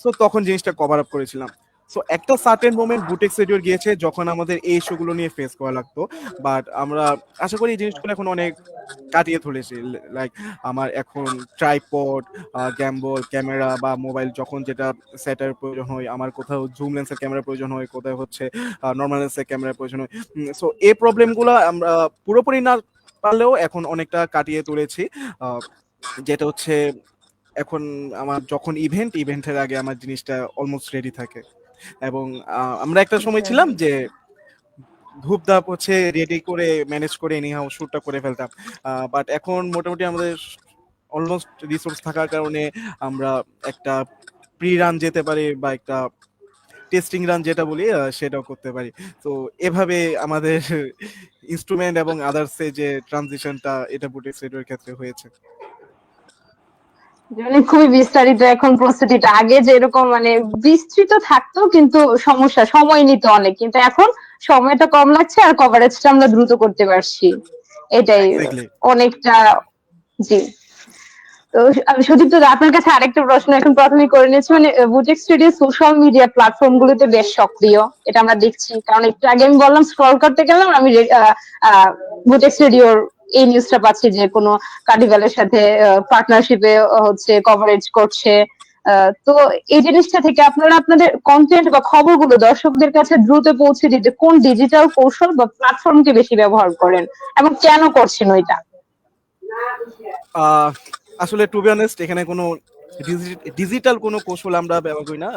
সো তখন জিনিসটা কভার আপ করেছিলাম। সো একটা সার্টেন মোমেন্ট বুটেক্স রেডিওর গিয়েছে যখন আমাদের এই শোগুলো নিয়ে ফেস করা লাগতো। বাট আমরা আশা করি এই জিনিসগুলো এখন অনেক কাটিয়ে তুলেছি। লাইক আমার এখন ট্রাইপড, গ্যাম্বল, ক্যামেরা বা মোবাইল যখন যেটা সেটার প্রয়োজন হয়, আমার কোথাও জুম লেন্সের ক্যামেরা প্রয়োজন হয়, কোথাও হচ্ছে নর্মাল লেন্সের ক্যামেরা প্রয়োজন হয়। সো এই প্রবলেমগুলো আমরা পুরোপুরি না পারলেও এখন অনেকটা কাটিয়ে তুলেছি। যেটা হচ্ছে এখন আমার যখন ইভেন্টের আগে আমার জিনিসটা অলমোস্ট রেডি থাকে। এবং আমরা একটা সময় ছিলাম যে ধূপধাপ হচ্ছে রেডি করে ম্যানেজ করে এনিহাউ শুটটা করে ফেলতাম। বাট এখন মোটামুটি আমাদের অলমোস্ট রিসোর্স থাকার কারণে আমরা একটা প্রি রান যেতে পারি বা একটা টেস্টিং রান যেটা বলি সেটাও করতে পারি। তো এভাবে আমাদের ইনস্ট্রুমেন্ট এবং আদার্সে যে ট্রানজিশনটা এটা বুটেক্স রেডিওর ক্ষেত্রে হয়েছে। মানে খুবই বিস্তারিত এখন প্রস্তুতিটা, আগে যেরকম মানে বিস্তৃত থাকতো কিন্তু সমস্যা সময় নিত অনেক, কিন্তু এখন সময়টা কম লাগছে আর কভারেজটা আমরা দ্রুত করতে পারছি, এটাই এক্স্যাক্টলি। অনেকটা। জি, তো আমি সুদীপ্ত দা, আপনার কাছে আরেকটা প্রশ্ন এখন প্রথমেই করে নিচ্ছি, মানে boutique studio social media platform গুলোতে বেশ সক্রিয়, এটা আমরা দেখছি। কারণ একটু আগে আমি বললাম স্ক্রল করতে গেলাম, আমি বুটিক স্টুডিওর এই নিউজটা পাচ্ছি যে কোনো কার্নিভালের সাথে পার্টনারশিপে হচ্ছে কভারেজ করছে। তো এই জিনিসটা থেকে আপনারা আপনাদের কন্টেন্ট বা খবরগুলো দর্শকদের কাছে দ্রুত পৌঁছে দিতে কোন ডিজিটাল কৌশল বা প্ল্যাটফর্মকে বেশি ব্যবহার করেন এবং কেন করছেন ওইটা? আহ, আসলে টু বি অনেস্ট এখানে কোনো ডিজিটাল কোনো কৌশল আমরা ব্যবহার করি না।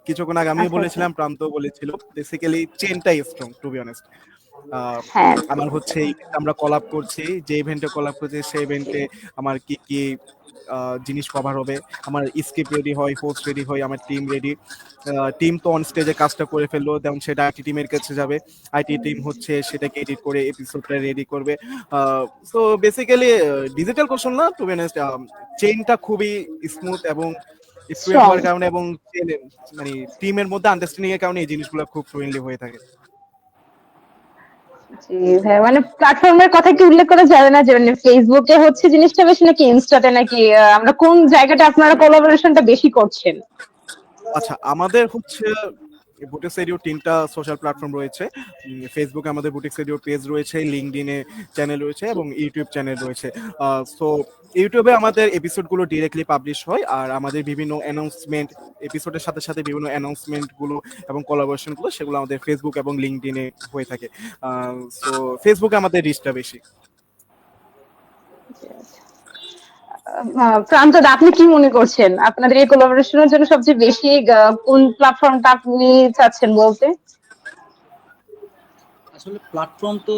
কিছুক্ষণ আগে আমি আচ্ছা আচ্ছা। বলেছিলাম, প্রান্ত বলেছিল, বেসিক্যালি চেনটাই স্ট্রং টু বি অনেস্ট। হ্যাঁ। আমার হচ্ছে আমরা কলাপ করছি, যে ইভেন্টে কলাপ করছি সেই ইভেন্টে আমার কি কি জিনিস কভার হবে, আমার স্ক্রিপ্ট রেডি হয়, হোস্ট রেডি হয়, আমার টিম রেডি। টিম তো অন স্টেজে কাজটা করে ফেললো, তেমন সেটা আইটি টিমের কাছে যাবে, আইটি টিম হচ্ছে সেটাকে এডিট করে এপিসোডটা রেডি করবে। সো বেসিক্যালি ডিজিটাল কৌশল না, টু বি অনেস্ট চেইনটা খুবই স্মুথ এবং স্টুডেন্ট স্ট্রং। হওয়ার কারণে এবং মানে টিমের মধ্যে আন্ডারস্ট্যান্ডিং এর কারণে এই জিনিসগুলো খুব ফ্লুয়েন্টলি হয়ে থাকে। জি ভাই, মানে প্ল্যাটফর্মের কথা কি উল্লেখ করা যাবে না যে মানে ফেসবুকে হচ্ছে জিনিসটা বেশি নাকি ইনস্টাতে, নাকি আমরা কোন জায়গাটা আপনারা কোলাবোরেশনটা বেশি করছেন? আচ্ছা, আমাদের হচ্ছে বুটিক এডিও 3টা সোশ্যাল প্ল্যাটফর্ম রয়েছে। ফেসবুকে আমাদের বুটিক এডিও পেজ রয়েছে, লিঙ্কডইনে চ্যানেল রয়েছে এবং ইউটিউব চ্যানেল রয়েছে। সো ইউটিউবে আমাদের এপিসোডগুলো ডিরেক্টলি পাবলিশ হয়, আর আমাদের বিভিন্ন অ্যানাউন্সমেন্ট, এপিসোডের সাথে সাথে বিভিন্ন অ্যানাউন্সমেন্ট গুলো এবং কোলাবোরেশন গুলো সেগুলো আমাদের ফেসবুক এবং লিঙ্কডইনে হয়ে থাকে। সো ফেসবুকে আমাদের রিচটা বেশি। প্রান্ত দা, আপনি কি মনে করছেন আপনাদের এই কোলাবোরেশনের জন্য সবচেয়ে বেশি কোন প্ল্যাটফর্মটা আপনি চাচ্ছেন বলতে? আসলে প্ল্যাটফর্ম তো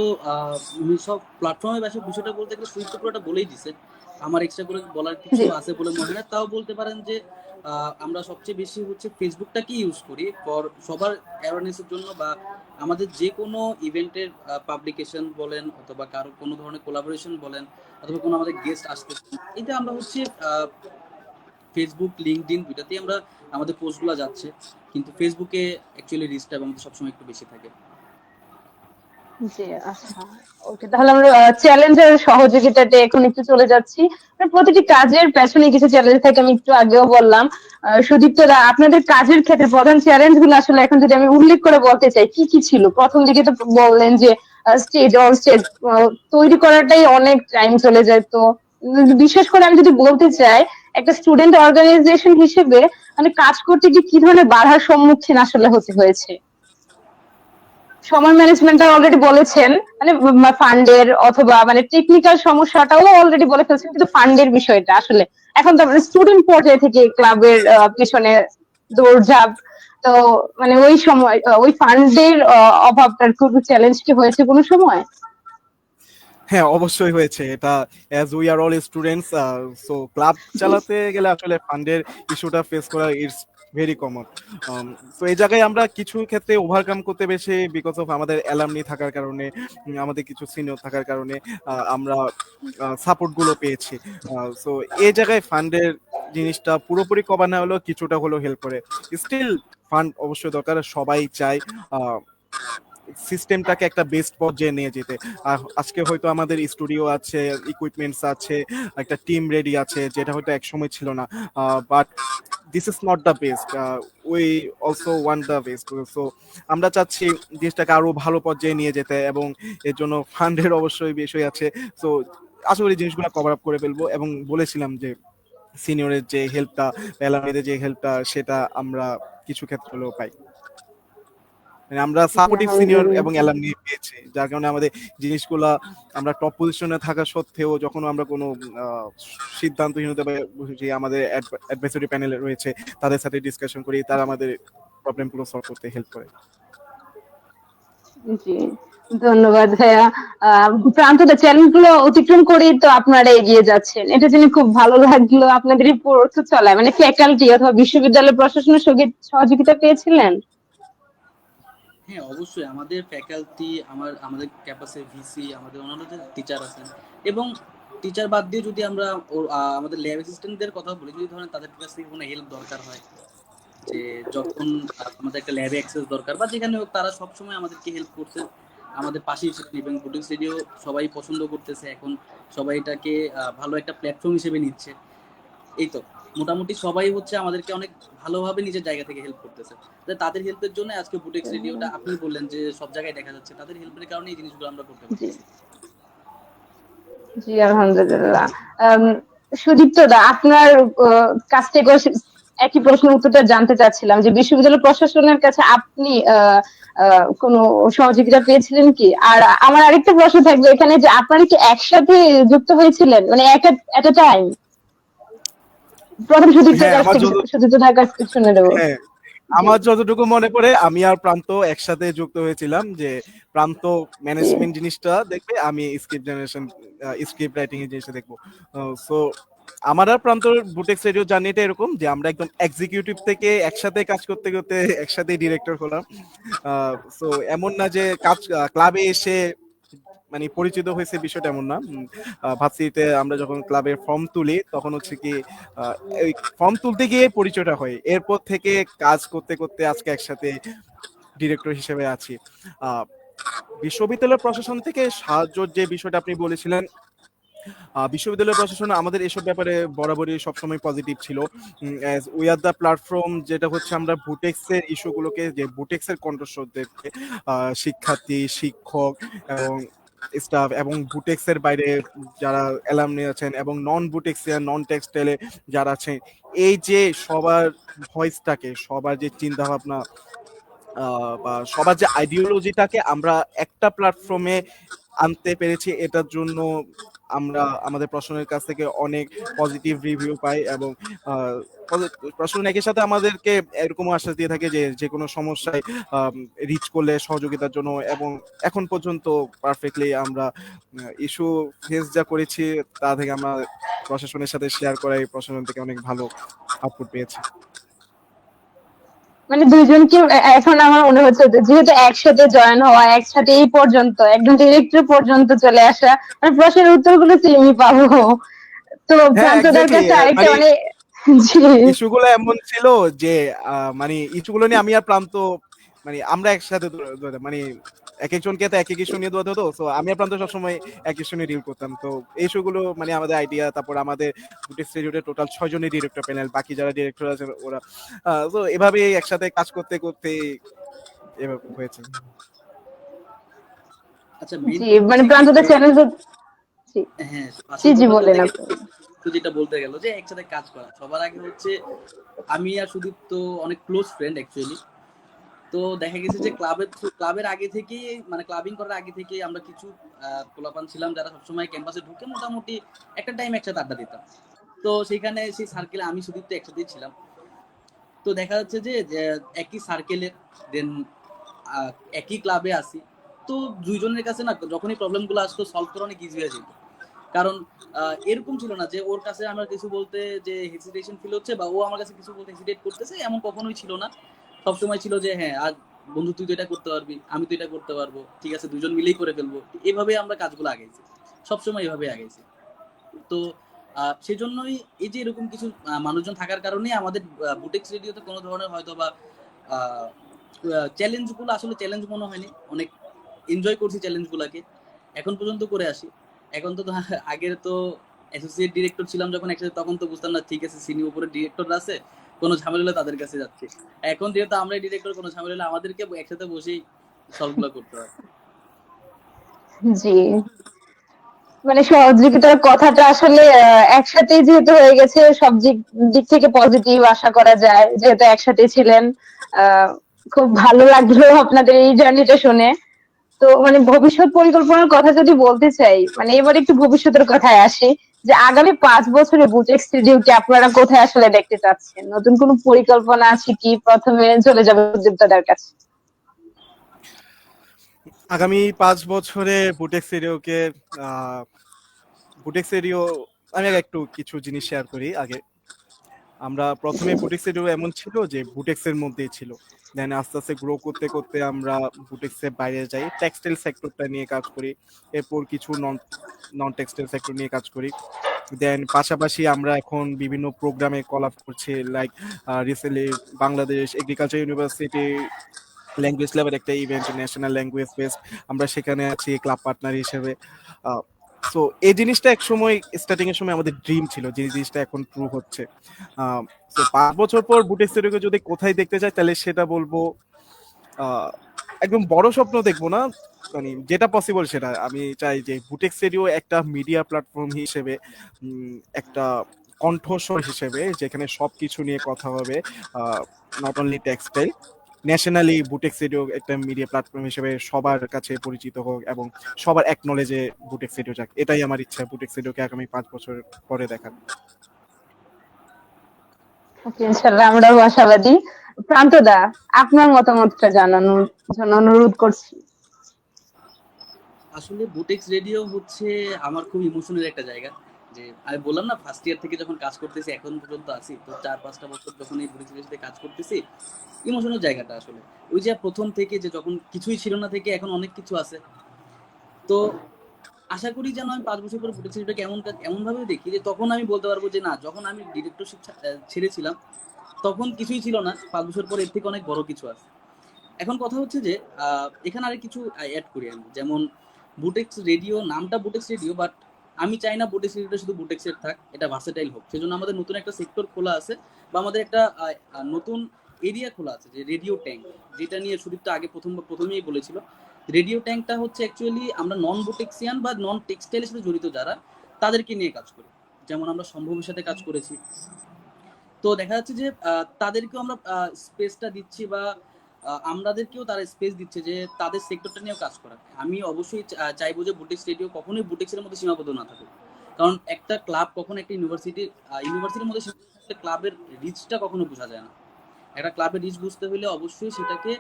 উনি সব প্ল্যাটফর্মের বিষয়টা বলতে গেলে সুইচ তো পুরোটা বলেই দিছে। আমার এক্সট্রা করে বলার কিছু জি। আছে বলে মনে হয় না। তাও বলতে পারেন যে আমরা সবচেয়ে বেশি হচ্ছে ফেসবুকটাকে ইউজ করি ফর সবার অ্যাওয়ারনেসের জন্য, বা আমাদের যে কোনো ইভেন্টের পাবলিকেশন বলেন অথবা কারো কোনো ধরনের কোলাবোরেশন বলেন অথবা কোনো আমাদের গেস্ট আসতেছে, এটা আমরা হচ্ছে ফেসবুক লিঙ্কডইন দুইটাতেই আমরা আমাদের পোস্টগুলো যাচ্ছে। কিন্তু ফেসবুকে অ্যাকচুয়ালি রিচটা আমাদের সবসময় একটু বেশি থাকে। জি, আচ্ছা। ওকে, তাহলে আমরা চ্যালেঞ্জের সহযোগিতাতে এখন একটু চলে যাচ্ছি। মানে প্রতিটি কাজের পেছনে কিছু চ্যালেঞ্জ থাকে, আমি একটু আগেও বললাম। সুদীপ্তরা, আপনাদের কাজের ক্ষেত্রে প্রধান চ্যালেঞ্জ গুলো আসলে এখন যদি আমি উল্লেখ করে বলতে চাই, কি কি ছিল? প্রথম দিকে তো বললেন যে স্টেজ, অন স্টেজ তৈরি করাটাই অনেক টাইম চলে যায়। তো বিশেষ করে আমি যদি বলতে চাই, একটা স্টুডেন্ট অর্গানাইজেশন হিসেবে মানে কাজ করতে গিয়ে কি ধরনের বাধার সম্মুখীন আসলে হতে হয়েছে? সময় ম্যানেজমেন্টটা অলরেডি বলেছেন, মানে ফান্ডের অথবা মানে টেকনিক্যাল সমস্যাটাও অলরেডি বলে ফেলছেন, কিন্তু ফান্ডের বিষয়টা আসলে এখন তো মানে স্টুডেন্ট পর্যায়ে থেকে ক্লাবের পিছনে দৌড়ঝাঁপ। তো মানে ওই সময় ওই ফান্ডের অভাবটার খুব চ্যালেঞ্জ কি হয়েছে কোনো সময়? হ্যাঁ, অবশ্যই হয়েছে এটা। As we are all students, so club চালাতে গেলে আসলে ফান্ডের ইস্যুটা ফেস করা ইটস ভেরি কমন। সো এই জায়গায় আমরা কিছু ক্ষেত্রে ওভারকাম করতে পেরেছি বিকজ অফ আমাদের অ্যালামনি থাকার কারণে, আমাদের কিছু সিনিয়র থাকার কারণে আমরা সাপোর্ট গুলো পেয়েছি। সো এই জায়গায় ফান্ডের জিনিসটা পুরোপুরি কভার না হলেও কিছুটা হলেও হেল্প করে। স্টিল ফান্ড অবশ্যই দরকার, সবাই চায় সিস্টেমটাকে একটা বেস্ট পর্যায়ে নিয়ে যেতে। আজকে হয়তো আমাদের স্টুডিও আছে, ইকুইপমেন্টস আছে, একটা টিম রেডি আছে, যেটা হয়তো একসময় ছিল না। But this is not the best, we also want the best. So আমরা চাচ্ছি জিনিসটাকে আরো ভালো পর্যায়ে নিয়ে যেতে, এবং এর জন্য ফান্ডের অবশ্যই বিষয় আছে। সো আশা করি জিনিসগুলো কভার আপ করে ফেলবো, এবং বলেছিলাম যে সিনিয়রের যে হেল্পটা, এলামেদের যে হেল্পটা, সেটা আমরা কিছু ক্ষেত্রে হলেও পাই। মানে আমরা জি, সাপোর্টিভ সিনিয়র এবং আলহামদুলিল্লাহ। অ্যালামনি পেয়েছি, যার কারণে আমাদের জিনিসগুলা আমরা টপ পজিশনে থাকা সত্ত্বেও যখন আমরা কোনো আহ, সিদ্ধান্তহীনতা বা যে আমাদের অ্যাডভাইসরি প্যানেলে রয়েছে তাদের সাথে ডিসকাশন করি, তারা আমাদের প্রবলেমগুলো সলভ করতে হেল্প করে। জি, ধন্যবাদ ভাইয়া। প্রান্তটা চ্যালেঞ্জ গুলো অতিক্রম করেই তো আপনারা এগিয়ে যাচ্ছেন, এটা জেনে খুব ভালো লাগলো। আপনাদের এই পথ চলায় মানে ফ্যাকাল্টি অথবা বিশ্ববিদ্যালয় প্রশাসনের সঙ্গে সহযোগিতা পেয়েছিলেন? হ্যাঁ, অবশ্যই আমাদের ফ্যাকাল্টি, আমাদের ক্যাম্পাসে ভিসি, আমাদের অন্যান্য যে টিচার আছেন, এবং টিচার বাদ দিয়ে যদি আমরা আমাদের ল্যাব অ্যাসিস্ট্যান্টদের কথা বলি, যদি ধরেন তাদের কাছ থেকে কোনো হেল্প দরকার হয়, যে যখন আমাদের একটা ল্যাবে অ্যাক্সেস দরকার বা যেখানে হোক, তারা সবসময় আমাদেরকে হেল্প করছে, আমাদের পাশেই ছিলেন। এবং বুটিক স্টুডিও সবাই পছন্দ করতেছে এখন, সবাই এটাকে ভালো একটা প্ল্যাটফর্ম হিসেবে নিচ্ছে। এই তো মোটামুটি সবাই হচ্ছে আমাদেরকে অনেক ভালোভাবে নিজের জায়গা থেকে হেল্প করতেছে। তাদের হেল্পের জন্য আজকে বুটেক্স রেডিওটা আপনি বললেন যে সব জায়গায় দেখা যাচ্ছে, তাদের হেল্পের কারণে এই জিনিসগুলো আমরা করতে জি পারতেছি। জি আলহামদুলিল্লাহ। আম, সুদীপ্ত দা, আপনার কাছ থেকে একই প্রশ্ন উত্তরটা জানতে চাচ্ছিলাম যে বিশ্ববিদ্যালয় প্রশাসনের কাছে আপনি কোনো সহযোগিতা পেয়েছিলেন কি? আর আমার আরেকটা প্রশ্ন থাকবে এখানে, যে আপনারা কি একসাথে যুক্ত হয়েছিলেন, মানে এট এ টাইম? প্রথম সুদীপ্তের হ্যাঁ কাছ আমার থেকে, যত সুদীপ্ত দার কাছ থেকে শুনে নেবো। হ্যাঁ জি আমার যতটুকু মনে পড়ে আমি আর প্রান্ত একসাথে যুক্ত হয়েছিলাম, যে প্রান্ত জি ম্যানেজমেন্ট জিনিসটা দেখবে, আমি স্ক্রিপ্ট জেনারেশন স্ক্রিপ্ট রাইটিং এর জিনিসটা দেখবো। সো আমার আর প্রান্তর বুটেক্স রেডিও জার্নিটা এরকম যে আমরা একদম এক্সিকিউটিভ থেকে একসাথে কাজ করতে করতে একসাথে ডিরেক্টর হলাম। সো এমন না যে কাজ ক্লাবে এসে মানে পরিচিত হয়েছে, বিষয়টা এমন না। ভার্সিটিতে আমরা যখন ক্লাবের ফর্ম তুলি তখন হচ্ছে কি আহ, এই ফর্ম তুলতে গিয়ে পরিচয়টা হয়, এরপর থেকে কাজ করতে করতে আজকে একসাথে ডিরেক্টর হিসেবে আছি। আহ, বিশ্ববিদ্যালয় প্রশাসন থেকে সাহায্য যে বিষয়টা আপনি বলেছিলেন, বিশ্ববিদ্যালয় প্রশাসন আমাদের এসব ব্যাপারে বরাবরই সবসময় পজিটিভ ছিল। উই আর দ্য প্ল্যাটফর্ম, যেটা হচ্ছে আমরা বুটেক্সের ইস্যুগুলোকে, যে বুটেক্সের কণ্ঠস্বরদেরকে শিক্ষার্থী, শিক্ষক এবং স্টাফ এবং বুটেক্সের বাইরে যারা অ্যালামনি আছেন এবং নন বুটেক্সিয়ান, নন টেক্সটাইলে যারা আছেন, এই যে সবার ভয়েসটাকে, সবার যে চিন্তা ভাবনা বা সবার যে আইডিওলজিটাকে আমরা একটা প্ল্যাটফর্মে আনতে পেরেছি, এটার জন্য আমরা আমাদের প্রশাসনের কাছ থেকে অনেক পজিটিভ রিভিউ পাই। এবং প্রশাসন একই সাথে আমাদেরকে এরকম আশ্বাস দিয়ে থাকে যে যে কোনো সমস্যায় রিচ করলে সহযোগিতার জন্য। এবং এখন পর্যন্ত পারফেক্টলি আমরা ইস্যু ফেস যা করেছি তা থেকে আমরা প্রশাসনের সাথে শেয়ার করাই প্রশাসন থেকে অনেক ভালো আউটপুট পেয়েছি। মানে দুইজনকে এখন আমার মনে হচ্ছে যে যেহেতু একসাথে জয়েন হওয়া, একসাথে এই পর্যন্ত একদম ডিরেক্টর পর্যন্ত চলে আসা, মানে প্রশ্নের উত্তরগুলো সেমই পাবো। তো হ্যাঁ প্রান্তদার এক্স্যাক্টলি। কাছে আরেকটা মানে মানে জি ইস্যুগুলো এমন ছিল যে মানে ইস্যুগুলো নিয়ে আমি আর প্রান্ত মানে আমরা একসাথে মানে এক একজনকে তো এক এক ইস্যু নিয়ে দৌড়াতে হতো। তো আমি আর প্রান্ত সবসময় এক ইস্যু নিয়ে ডিল করতাম। তো এই ইস্যুগুলো মানে আমাদের আইডিয়া, তারপর আমাদের বুটিক স্টুডিওতে টোটাল 6 জনের ডিরেক্টর প্যানেল, বাকি যারা ডিরেক্টর আছে ওরা। তো এভাবে একসাথে কাজ করতে করতে এভাবে হয়েছে। আচ্ছা, মেইন জি, কথা মানে হচ্ছে কি প্রান্তদার যে চ্যানেল। জি হ্যাঁ, জি আসল জি কথা বলেন বলতে গেলে আপনি। তো যেটা বলতে গেল যে একসাথে কাজ করা, সবার আগে হচ্ছে আমি আর সুদীপ তো অনেক ক্লোজ ফ্রেন্ড অ্যাকচুয়ালি। তো দেখা গেছে যে ক্লাবের আগে থেকে, মানে ক্লাবিং করার আগে থেকে আমরা কিছু পোলাপান ছিলাম যারা সবসময় ক্যাম্পাসে ঢুকে মোটামুটি একটা টাইম একসাথে আড্ডা দিতাম। তো সেখানে সেই সার্কেলে আমি সুদীপ তো একসাথেই ছিলাম। তো দেখা যাচ্ছে যে একই সার্কেলের, দেন একই ক্লাবে আসি। তো দুইজনের কাছে না যখনই প্রবলেমগুলো আসতো সলভ করা অনেক ইজি হয়ে যেত। কারণ এরকম ছিল না যে ওর কাছে আমার কিছু বলতে যে হেসিটেশন ফিল হচ্ছে বা ও আমার কাছে কিছু বলতে হেসিটেট করতেছে, এমন কখনোই ছিল না। সবসময় ছিল যে হ্যাঁ, আজ বন্ধু তুই তো এটা করতে পারবি, আমি তো এটা করতে পারবো, ঠিক আছে দুজন মিলেই করে ফেলবো। এইভাবে আমরা কাজগুলো আগাইছি, সবসময় এইভাবে আগাইছি। তো সেই জন্যই এই যে এরকম কিছু মানুষজন থাকার কারণে আমাদের বুটেক্স রেডিওতে কোনো ধরনের হয়তো বা চ্যালেঞ্জগুলো আসলে চ্যালেঞ্জ মনে হয়নি, অনেক এনজয় করছি চ্যালেঞ্জগুলোকে, এখন পর্যন্ত করে আসি। এখন তো আগের তো অ্যাসোসিয়েট ডিরেক্টর ছিলাম যখন একসাথে, তখন তো বুঝতাম না, ঠিক আছে সিনিয়র উপরে ডিরেক্টর আছে, কোনো ঝামেলা হলে তাদের কাছে যাচ্ছে। এখন যেহেতু আমরাই ডিরেক্টর, কোনো ঝামেলা হলে আমাদেরকে একসাথে বসেই সলভগুলো করতে হয়। জি, মানে সহযোগিতার কথাটা আসলে একসাথেই যেহেতু হয়ে গেছে, সব দিক থেকে পজিটিভ আশা করা যায়, যেহেতু একসাথে ছিলেন। আহ খুব ভালো লাগলো আপনাদের এই জার্নিটা শুনে। তো মানে ভবিষ্যৎ পরিকল্পনার কথা যদি বলতে চাই, মানে এবার একটু ভবিষ্যতের কথায় আসি, যে আগামী 5 বছরে বুটেক্স স্টুডিওকে আপনারা কোথায় আসলে দেখতে চাচ্ছেন? নতুন কোনো পরিকল্পনা আছে কি? প্রথমে চলে যাবে উদ্যোক্তাদের কাছে। আগামী 5 বছরে বুটেক্স রেডিওকে আহ বুটেক্স রেডিও, আমি আগে একটু কিছু জিনিস শেয়ার করি আগে। আমরা প্রথমে বুটেক্স রেডিও এমন ছিল যে বুটেক্স এর মধ্যেই ছিল, দেন আস্তে আস্তে গ্রো করতে করতে আমরা বুটেক্স এর বাইরে যাই, টেক্সটাইল সেক্টরটা নিয়ে কাজ করি, এরপর কিছু নন নন টেক্সটাইল সেক্টর নিয়ে কাজ করি। দেন পাশাপাশি আমরা এখন বিভিন্ন প্রোগ্রামে কলাপ করছি, like recently Bangladesh agriculture university language ল্যাবের একটা ইভেন্ট, ন্যাশনাল ল্যাঙ্গুয়েজ ফেস্ট, আমরা সেখানে আছি ক্লাব পার্টনার হিসেবে। সো এই জিনিসটা এক সময় স্টার্টিং এর সময় আমাদের ড্রিম ছিল, যে জিনিসটা এখন ট্রু হচ্ছে। তো 5 বছর পর বুটেক্স রেডিওকে যদি কোথায় দেখতে চাই, তাহলে সেটা বলবো আহ, একদম বড় স্বপ্ন দেখবো না, মানে যেটা পসিবল সেটা আমি চাই যে বুটেক্স রেডিও একটা মিডিয়া প্ল্যাটফর্ম হিসেবে, একটা কণ্ঠস্বর হিসেবে যেখানে সবকিছু নিয়ে কথা হবে, not only textile, nationally Butex radio একটা মিডিয়া প্ল্যাটফর্ম হিসেবে সবার কাছে পরিচিত হোক এবং সবার একনলেজে বুটেক্স রেডিও যাক। এটাই আমার ইচ্ছা, বুটেক্স রেডিওকে আগামী 5 বছর পরে দেখার। ওকে, ইনশাল্লাহ আমরাও আশাবাদী। প্রান্তদা, আপনার মতামতটা জানানোর জন্য অনুরোধ করছি। আসলে বুটেক্স রেডিও হচ্ছে আমার খুব ইমোশনাল একটা জায়গা। যে আমি বললাম না, ফার্স্ট ইয়ার থেকে যখন কাজ করতেছি এখন পর্যন্ত আছি, তো 4-5টা বছর যখন এই বুটেক্স রেডিওতে কাজ করতেছি, ইমোশনাল জায়গাটা আসলে ওই যে প্রথম থেকে যে যখন কিছুই ছিল না থেকে এখন অনেক কিছু আছে। তো আশা করি যেন আমি 5 বছর পরে বুটেক্স রেডিওটাকে এমন ভাবে দেখি যে তখন আমি বলতে পারবো যে না, যখন আমি ডিরেক্টরশিপ ছেড়েছিলাম তখন কিছুই ছিল না, 5 বছর পরে এর থেকে অনেক বড় কিছু আছে। এখন কথা হচ্ছে যে এখানে আরেক কিছু অ্যাড করি আমি, যেমন বুটেক্স রেডিও নামটা বুটেক্স রেডিও, বাট আমি চাই না বুটেক্স রেডিওটা শুধু বুটেক্সের থাক, এটা ভার্সেটাইল হোক। সেজন্য আমাদের নতুন একটা সেক্টর খোলা আছে, বা আমাদের একটা নতুন এরিয়া খোলা আছে যে রেডিও ট্যাঙ্ক, যেটা নিয়ে সুদীপ্ত আগে প্রথমেই বলেছিল। রেডিও ট্যাঙ্কটা হচ্ছে অ্যাকচুয়ালি আমরা নন বুটেক্সিয়ান বা নন টেক্সটাইলের সাথে জড়িত যারা, তাদেরকে নিয়ে কাজ করি। যেমন আমরা সম্ভবের সাথে কাজ করেছি। তো দেখা যাচ্ছে যে তাদেরকেও আমরা স্পেসটা দিচ্ছি, বা আমাদেরকেও তারা স্পেস দিচ্ছে যে তাদের সেক্টরটা নিয়েও কাজ করা। আমি অবশ্যই চাইবো যে বুটেক্স রেডিও কখনোই বুটেক্সের মধ্যে সীমাবদ্ধ না থাকুক। কারণ একটা ক্লাব কখনো একটা ইউনিভার্সিটির মধ্যে ক্লাবের রিচটা কখনো বোঝা যায় না। একটা ক্লাবের রিচ বুঝতে হলে অবশ্যই সেটাকে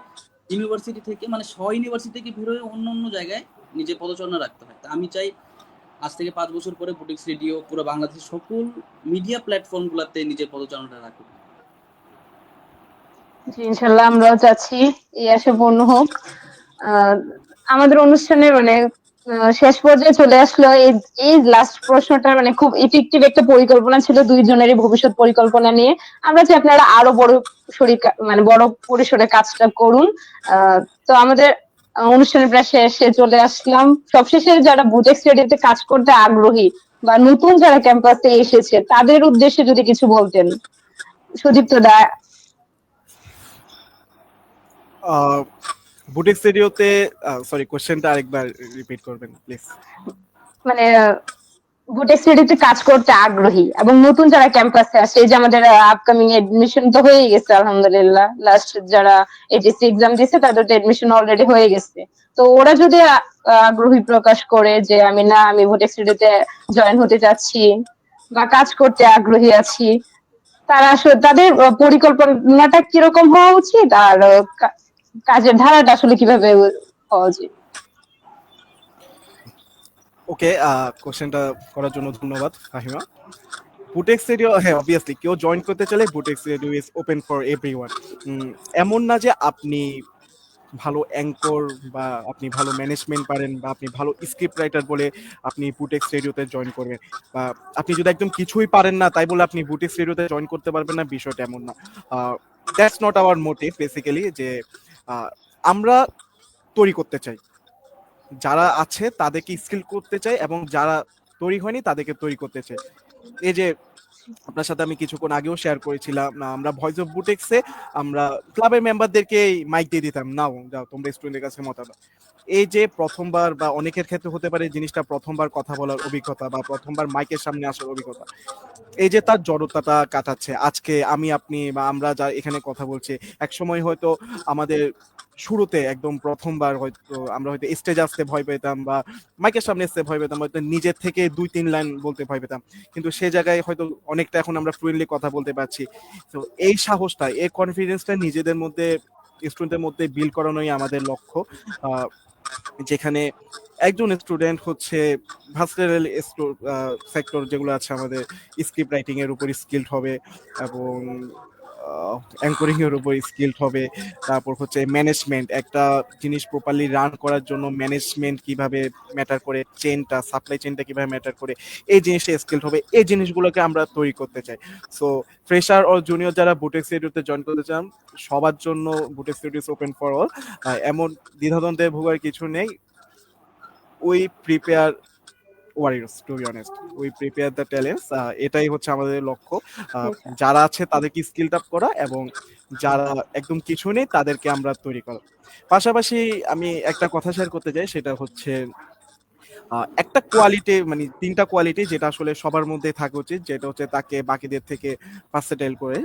ইউনিভার্সিটি থেকে, মানে ইউনিভার্সিটি থেকে বেরোয় অন্য অন্য জায়গায় নিজে পদচারণা রাখতে হয়। তা আমি চাই আজ থেকে 5 বছর পরে বুটিক্স রেডিও পুরো বাংলাদেশের সকল মিডিয়া প্ল্যাটফর্ম গুলাতে নিজের পদচারণাটা রাখুক। জি, ইনশাল্লাহ আমরাও চাচ্ছি এই আশা পূর্ণ হোক। আহ, আমাদের অনুষ্ঠানে মানে শেষ পর্যায়ে চলে আসলো। এই এই লাস্ট প্রশ্নটা মানে খুব ইফেক্টিভ একটা পরিকল্পনা ছিল দুইজনেরই ভবিষ্যৎ পরিকল্পনা নিয়ে। আমরা চাই আপনারা আরো বড় মানে বড় পরিসরে কাজটা করুন। আহ, তো আমাদের অনুষ্ঠানের প্রায় শেষে চলে আসলাম। সবশেষে যারা বুটেক্স রেডিওতে কাজ করতে আগ্রহী বা নতুন যারা ক্যাম্পাসে এসেছে তাদের উদ্দেশ্যে যদি কিছু বলতেন, সুদীপ্ত দা। বুটিক্স রেডিওতে, সরি, কোশ্চেনটা আরেকবার রিপিট করবেন প্লিজ। মানে বুটেক্স রেডিওতে কাজ করতে আগ্রহী এবং নতুন যারা ক্যাম্পাসে আসে, এই যে আমাদের আপকামিং এডমিশন তো হয়ে গেছে আলহামদুলিল্লাহ, লাস্ট যারা এইচএসসি এক্সাম দিয়েছে তাদের তো এডমিশন অলরেডি হয়ে গেছে। তো ওরা যদি আগ্রহী প্রকাশ করে যে আমি বুটেক্স রেডিওতে জয়েন হতে চাচ্ছি বা কাজ করতে আগ্রহী আছি, তারা আসলে তাদের পরিকল্পনাটা কিরকম হওয়া উচিত আর কাজের ধারাটা আসলে কিভাবে হওয়া উচিত? ওকে, কোশ্চেনটা করার জন্য ধন্যবাদ ফাহিমা। বুটেক্স রেডিও, হ্যাঁ, অবভিয়াসলি কেউ জয়েন করতে চাইলে Butex radio is open for everyone. এমন না যে আপনি ভালো অ্যাঙ্কর বা আপনি ভালো ম্যানেজমেন্ট পারেন বা আপনি ভালো স্ক্রিপ্ট রাইটার বলে আপনি বুটেক্স রেডিওতে জয়েন করবেন, বা আপনি যদি একদম কিছুই পারেন না তাই বলে আপনি বুটেক্স রেডিওতে জয়েন করতে পারবেন না, বিষয়টা এমন না। That's not our motive basically. যে আমরা তৈরি করতে চাই, যারা আছে তাদেরকে স্কিল করতে চাই এবং যারা তৈরি হয়নি তাদেরকে তৈরি করতে চাই। এই যে আপনার সাথে আমি কিছুক্ষণ আগেও শেয়ার করেছিলাম না, আমরা ভয়েস অফ বুটেক্সে আমরা ক্লাবের মেম্বারদেরকে মাইক দিয়ে দিতাম, নাও যাও তোমরা স্টুডেন্টের কাছে মতামত। এই যে প্রথমবার, বা অনেকের ক্ষেত্রে হতে পারে জিনিসটা প্রথমবার কথা বলার অভিজ্ঞতা বা প্রথমবার মাইকের সামনে আসার অভিজ্ঞতা, এই যে তার জড়তাটা কাটাচ্ছে আজকে আমি আপনি বা আমরা যা এখানে কথা বলছি। এক সময় হয়তো আমাদের শুরুতে একদম প্রথমবার হয়তো আমরা হয়তো স্টেজ আসতে ভয় পেতাম বা মাইকের সামনে আসতে ভয় পেতাম, হয়তো নিজের থেকে 2-3 লাইন বলতে ভয় পেতাম, কিন্তু সে জায়গায় হয়তো অনেকটা এখন আমরা ফ্লুয়েন্টলি কথা বলতে পারছি। তো এই সাহসটা, এই কনফিডেন্সটা নিজেদের মধ্যে, স্টুডেন্টের মধ্যে বিল্ড করানোই আমাদের লক্ষ্য। যেখানে একজন স্টুডেন্ট হচ্ছে ভার্সেটাইল সেক্টর যেগুলো আছে আমাদের, স্ক্রিপ্ট রাইটিং এর উপর স্কিলড হবে এবং অ্যাঙ্করিং এর উপর স্কিলড হবে। তারপর হচ্ছে ম্যানেজমেন্ট, একটা জিনিস প্রপারলি রান করার জন্য ম্যানেজমেন্ট কিভাবে ম্যাটার করে, চেনটা, সাপ্লাই চেনটা কিভাবে ম্যাটার করে, এই জিনিসটা স্কিলড হবে। এই জিনিসগুলোকে আমরা তৈরি করতে চাই। সো ফ্রেশার ও জুনিয়র যারা বুটেক্স রেডিওতে জয়েন করতে চান, সবার জন্য Butex radio is open for all. এমন দ্বিধাদ্বন্দ্বে ভোগার কিছু নেই। We prepare warriors to be honest, we prepare the talents. এটাই হচ্ছে আমাদের লক্ষ্য। আচ্ছা। যারা আছে তাদেরকে স্কিল আপ করা এবং যারা একদম কিছু নেই তাদেরকে আমরা তৈরি করা। পাশাপাশি আমি একটা কথা শেয়ার করতে চাই, সেটা হচ্ছে একটা কোয়ালিটি মানে ৩টা কোয়ালিটি যেটা আসলে সবার মধ্যে থাকা উচিত, যেটা হচ্ছে তাকে বাকিদের থেকে ভার্সেটাইল করে।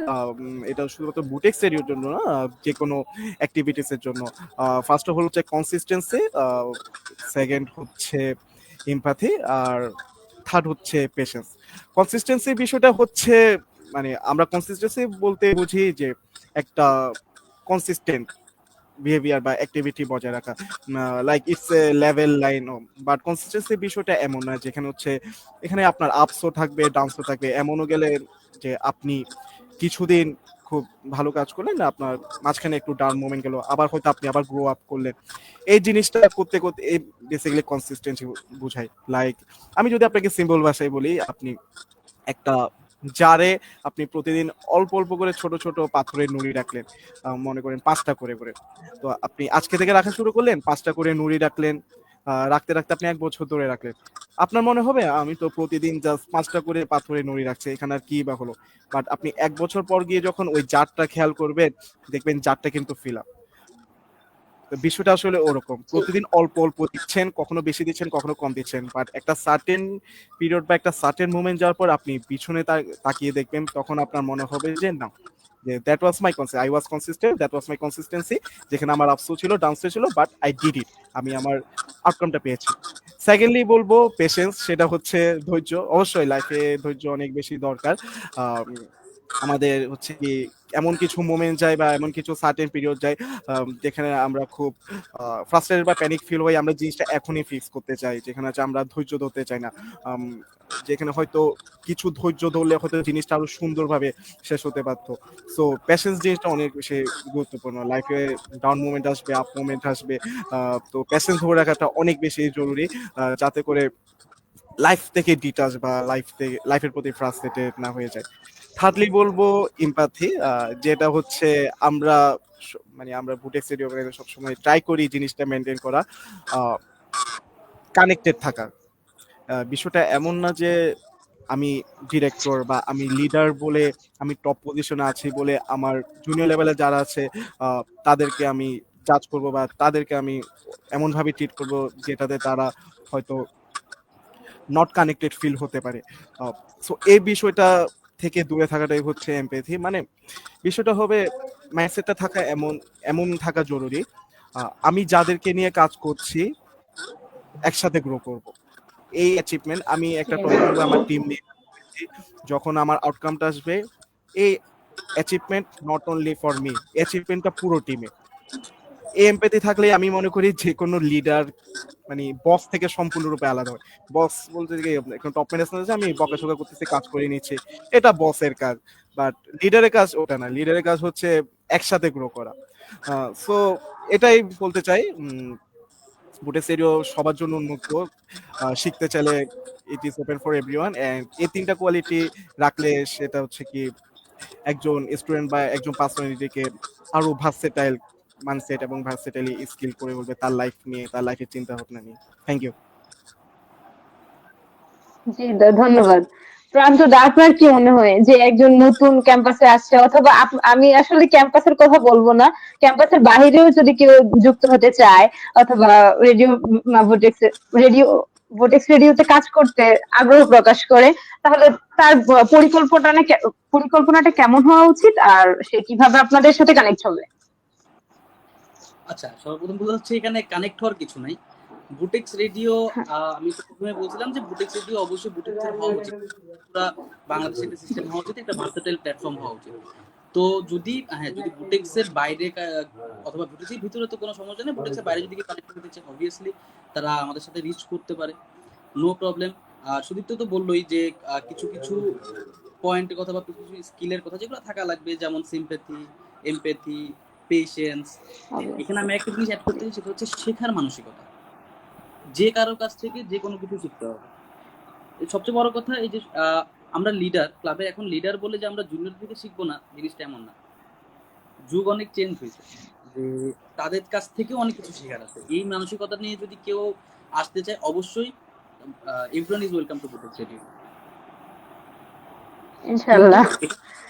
এটা শুধুমাত্র বুটেক্স এর জন্য না, যেকোনো অ্যাক্টিভিটিস এর জন্য। ফার্স্ট অফ অল হচ্ছে কনসিস্টেন্সি, সেকেন্ড হচ্ছে এমপ্যাথি, আর থার্ড হচ্ছে পেশেন্স। কনসিস্টেন্সি বিষয়টা হচ্ছে মানে আমরা কনসিস্টেন্সি বলতে বুঝি যে একটা কনসিস্টেন্ট বিহেভিয়ার বা অ্যাক্টিভিটি বজায় রাখা, like it's a level line. But consistency বিষয়টা এমন না যেখানে হচ্ছে এখানে আপনার আপসও থাকবে ডাউনসও থাকবে। এমনও গেলে যে আপনি কিছুদিন খুব ভালো কাজ করলেন, আপনার মাঝখানে একটু ডাউন মোমেন্ট গেল, আবার হয়তো আপনি আবার গ্রো আপ করলেন। এই জিনিসটা করতে করতে এই বেসিক্যালি কনসিস্টেন্সি বুঝাই। লাইক আমি যদি আপনাকে সিম্পল ভাষায় বলি, আপনি একটা জারে আপনি প্রতিদিন অল্প অল্প করে ছোট ছোট পাথরের নুড়ি রাখলেন, মনে করেন 5টা করে করে। তো আপনি আজকে থেকে রাখা শুরু করলেন, 5টা করে নুড়ি রাখলেন, রাখতে রাখতে আপনি 1 বছর ধরে রাখলেন। আপনার মনে হবে আমি তো প্রতিদিন জাস্ট 5টা করে পাথরের নুড়ি রাখছি, এখানে আর কি বা হলো। বাট আপনি 1 বছর পর গিয়ে যখন ওই জারটা খেয়াল করবেন, দেখবেন জারটা কিন্তু ফিল আপ। তো বিষয়টা আসলে ওরকম, প্রতিদিন অল্প অল্প দিচ্ছেন, কখনো বেশি দিচ্ছেন কখনো কম দিচ্ছেন, বাট একটা সার্টেন পিরিয়ড বা একটা সার্টেন মোমেন্ট যাওয়ার পর আপনি পিছনে তাকিয়ে দেখবেন, তখন আপনার মনে হবে যে না, যে that was my I was consistent, that was my consistency. যেখানে আমার আপসও ছিল ডাউনসও ছিল, বাট আই ডিড ইট, আমি আমার আউটকামটা পেয়েছি। সেকেন্ডলি বলবো পেশেন্স, সেটা হচ্ছে ধৈর্য। অবশ্যই লাইফে ধৈর্য অনেক বেশি দরকার। আম, আমাদের হচ্ছে কি এমন কিছু মোমেন্ট যায় বা এমন কিছু সার্টেন পিরিয়ড যায় যেখানে আমরা খুব ফ্রাস্ট্রেটেড বা প্যানিক ফিল হই, আমরা জিনিসটা এখনই ফিক্স করতে চাই, যেখানে হচ্ছে আমরা ধৈর্য ধরতে চাই না। আম, যেখানে হয়তো কিছু ধৈর্য ধরলে হয়তো জিনিসটা আরো সুন্দরভাবে শেষ হতে পারতো। সো প্যাশেন্স জিনিসটা অনেক বেশি গুরুত্বপূর্ণ। লাইফে ডাউন মোমেন্ট আসবে, আপ মোমেন্ট আসবে, তো প্যাশেন্স ধরে রাখাটা অনেক বেশি জরুরি, যাতে করে লাইফ থেকে ডিটাচ বা লাইফের প্রতি ফ্রাস্ট্রেটেড না হয়ে যায়। থার্ডলি বলবো এমপ্যাথি, যেটা হচ্ছে আমরা মানে আমরা বুটেক্স রেডিও সবসময় ট্রাই করি জিনিসটা মেনটেন করা, কানেক্টেড থাকা। বিষয়টা এমন না যে আমি ডিরেক্টর বা আমি লিডার বলে আমি টপ পজিশনে আছি বলে আমার জুনিয়র লেভেলে যারা আছে তাদেরকে আমি জাজ করব বা তাদেরকে আমি এমন ভাবে ট্রিট করব যেটাতে তারা হয়তো নট কানেক্টেড ফিল হতে পারে। সো এই বিষয়টা থেকে দূরে থাকাটাই হচ্ছে এমপ্যাথি। মানে বিষয়টা হবে মাইন্ডসেটটা থাকা এমন এমন থাকা জরুরি, আমি যাদেরকে নিয়ে কাজ করছি একসাথে গ্রো করব। এই অ্যাচিভমেন্ট আমি একটা টপ লেভেলে আমার টিম নিয়ে করছি, যখন আমার আউটকামটা আসবে এই achievement not only for me, অ্যাচিভমেন্টটা পুরো টিমে। এই এমপ্যাথি থাকলে আমি মনে করি যে কোনো লিডার মানে বস থেকে সম্পূর্ণরূপে আলাদা হয়। বস বলতে কি এখন টপ ম্যানেজমেন্ট আছে, আমি বকাঝকা করতেছি, কাজ করে নিচ্ছি, এটা বসের কাজ। বাট লিডারের কাজ ওটা না, লিডারের কাজ হচ্ছে একসাথে গ্রো করা। সো এটাই বলতে চাই। বুটেক্স রেডিও সবার জন্য উন্মুক্ত, শিখতে চাইলে it is open for everyone. And এই 3টা কোয়ালিটি রাখলে সেটা হচ্ছে কি একজন স্টুডেন্ট বা একজন পার্সোনালিটিকে আরো ভার্সেটাইল মাইন্ডসেট এবং ভার্সেটাইলি স্কিল করে বলবে তার লাইফ নিয়ে, তার লাইফের চিন্তা ভাবনা নিয়ে। Thank you. জি, ধন্যবাদ। প্রান্ত দা, আপনার কি মনে হয় যে একজন নতুন ক্যাম্পাসে আসছে, অথবা আমি আসলে ক্যাম্পাসের কথা বলবো না, ক্যাম্পাসের বাহিরেও যদি কেউ যুক্ত হতে চায়, অথবা রেডিও ভোটেক্স রেডিও ভোটেক্স রেডিওতে কাজ করতে আগ্রহ প্রকাশ করে, তাহলে তার পরিকল্পনাটা কেমন হওয়া উচিত, আর সে কিভাবে আপনাদের সাথে কানেক্ট হবে? আচ্ছা, সর্বপ্রথম কথা হচ্ছে এখানে কানেক্ট হওয়ার কিছু নাই। বুটেক্স রেডিও, আমি তো প্রথমে বলছিলাম যে বুটেক্স রেডিও অবশ্যই বুটেক্সের হওয়া উচিত, পুরা বাংলাদেশের একটা সিস্টেম হওয়া উচিত, একটা ভার্সেটাইল প্ল্যাটফর্ম হওয়া উচিত। তো যদি যদি বুটেক্সের বাইরে অথবা বুটেক্সের ভিতরে তো কোনো সমস্যা নেই, বুটেক্সের বাইরে যদি কানেক্ট করতে চায় অবভিয়াসলি তারা আমাদের সাথে রিচ করতে পারে, নো প্রবলেম। আর সুদীপ্ত তো বললোই যে কিছু কিছু পয়েন্টের কথা বা কিছু কিছু স্কিলের কথা যেগুলো থাকা লাগবে, যেমন সিম্প্যাথি, এমপ্যাথি, পেশেন্স। এখানে আমি একটা জিনিস অ্যাড করতে চাই, সেটা হচ্ছে শেখার মানসিকতা। যে কারোর কাছ থেকে যে কোনো কিছু শিখতে হবে। সবচেয়ে বড় কথা এই যে আমরা লিডার, ক্লাবে এখন লিডার বলে যে আমরা জুনিয়র থেকে শিখবো না, জিনিসটা এমন না। যুগ অনেক চেঞ্জ হয়েছে, যে তাদের কাছ থেকেও অনেক কিছু শেখার আছে। এই মানসিকতা নিয়ে যদি কেউ আসতে চায় অবশ্যই everyone is welcome to Butex radio. কিন্তু ইনশাআল্লাহ।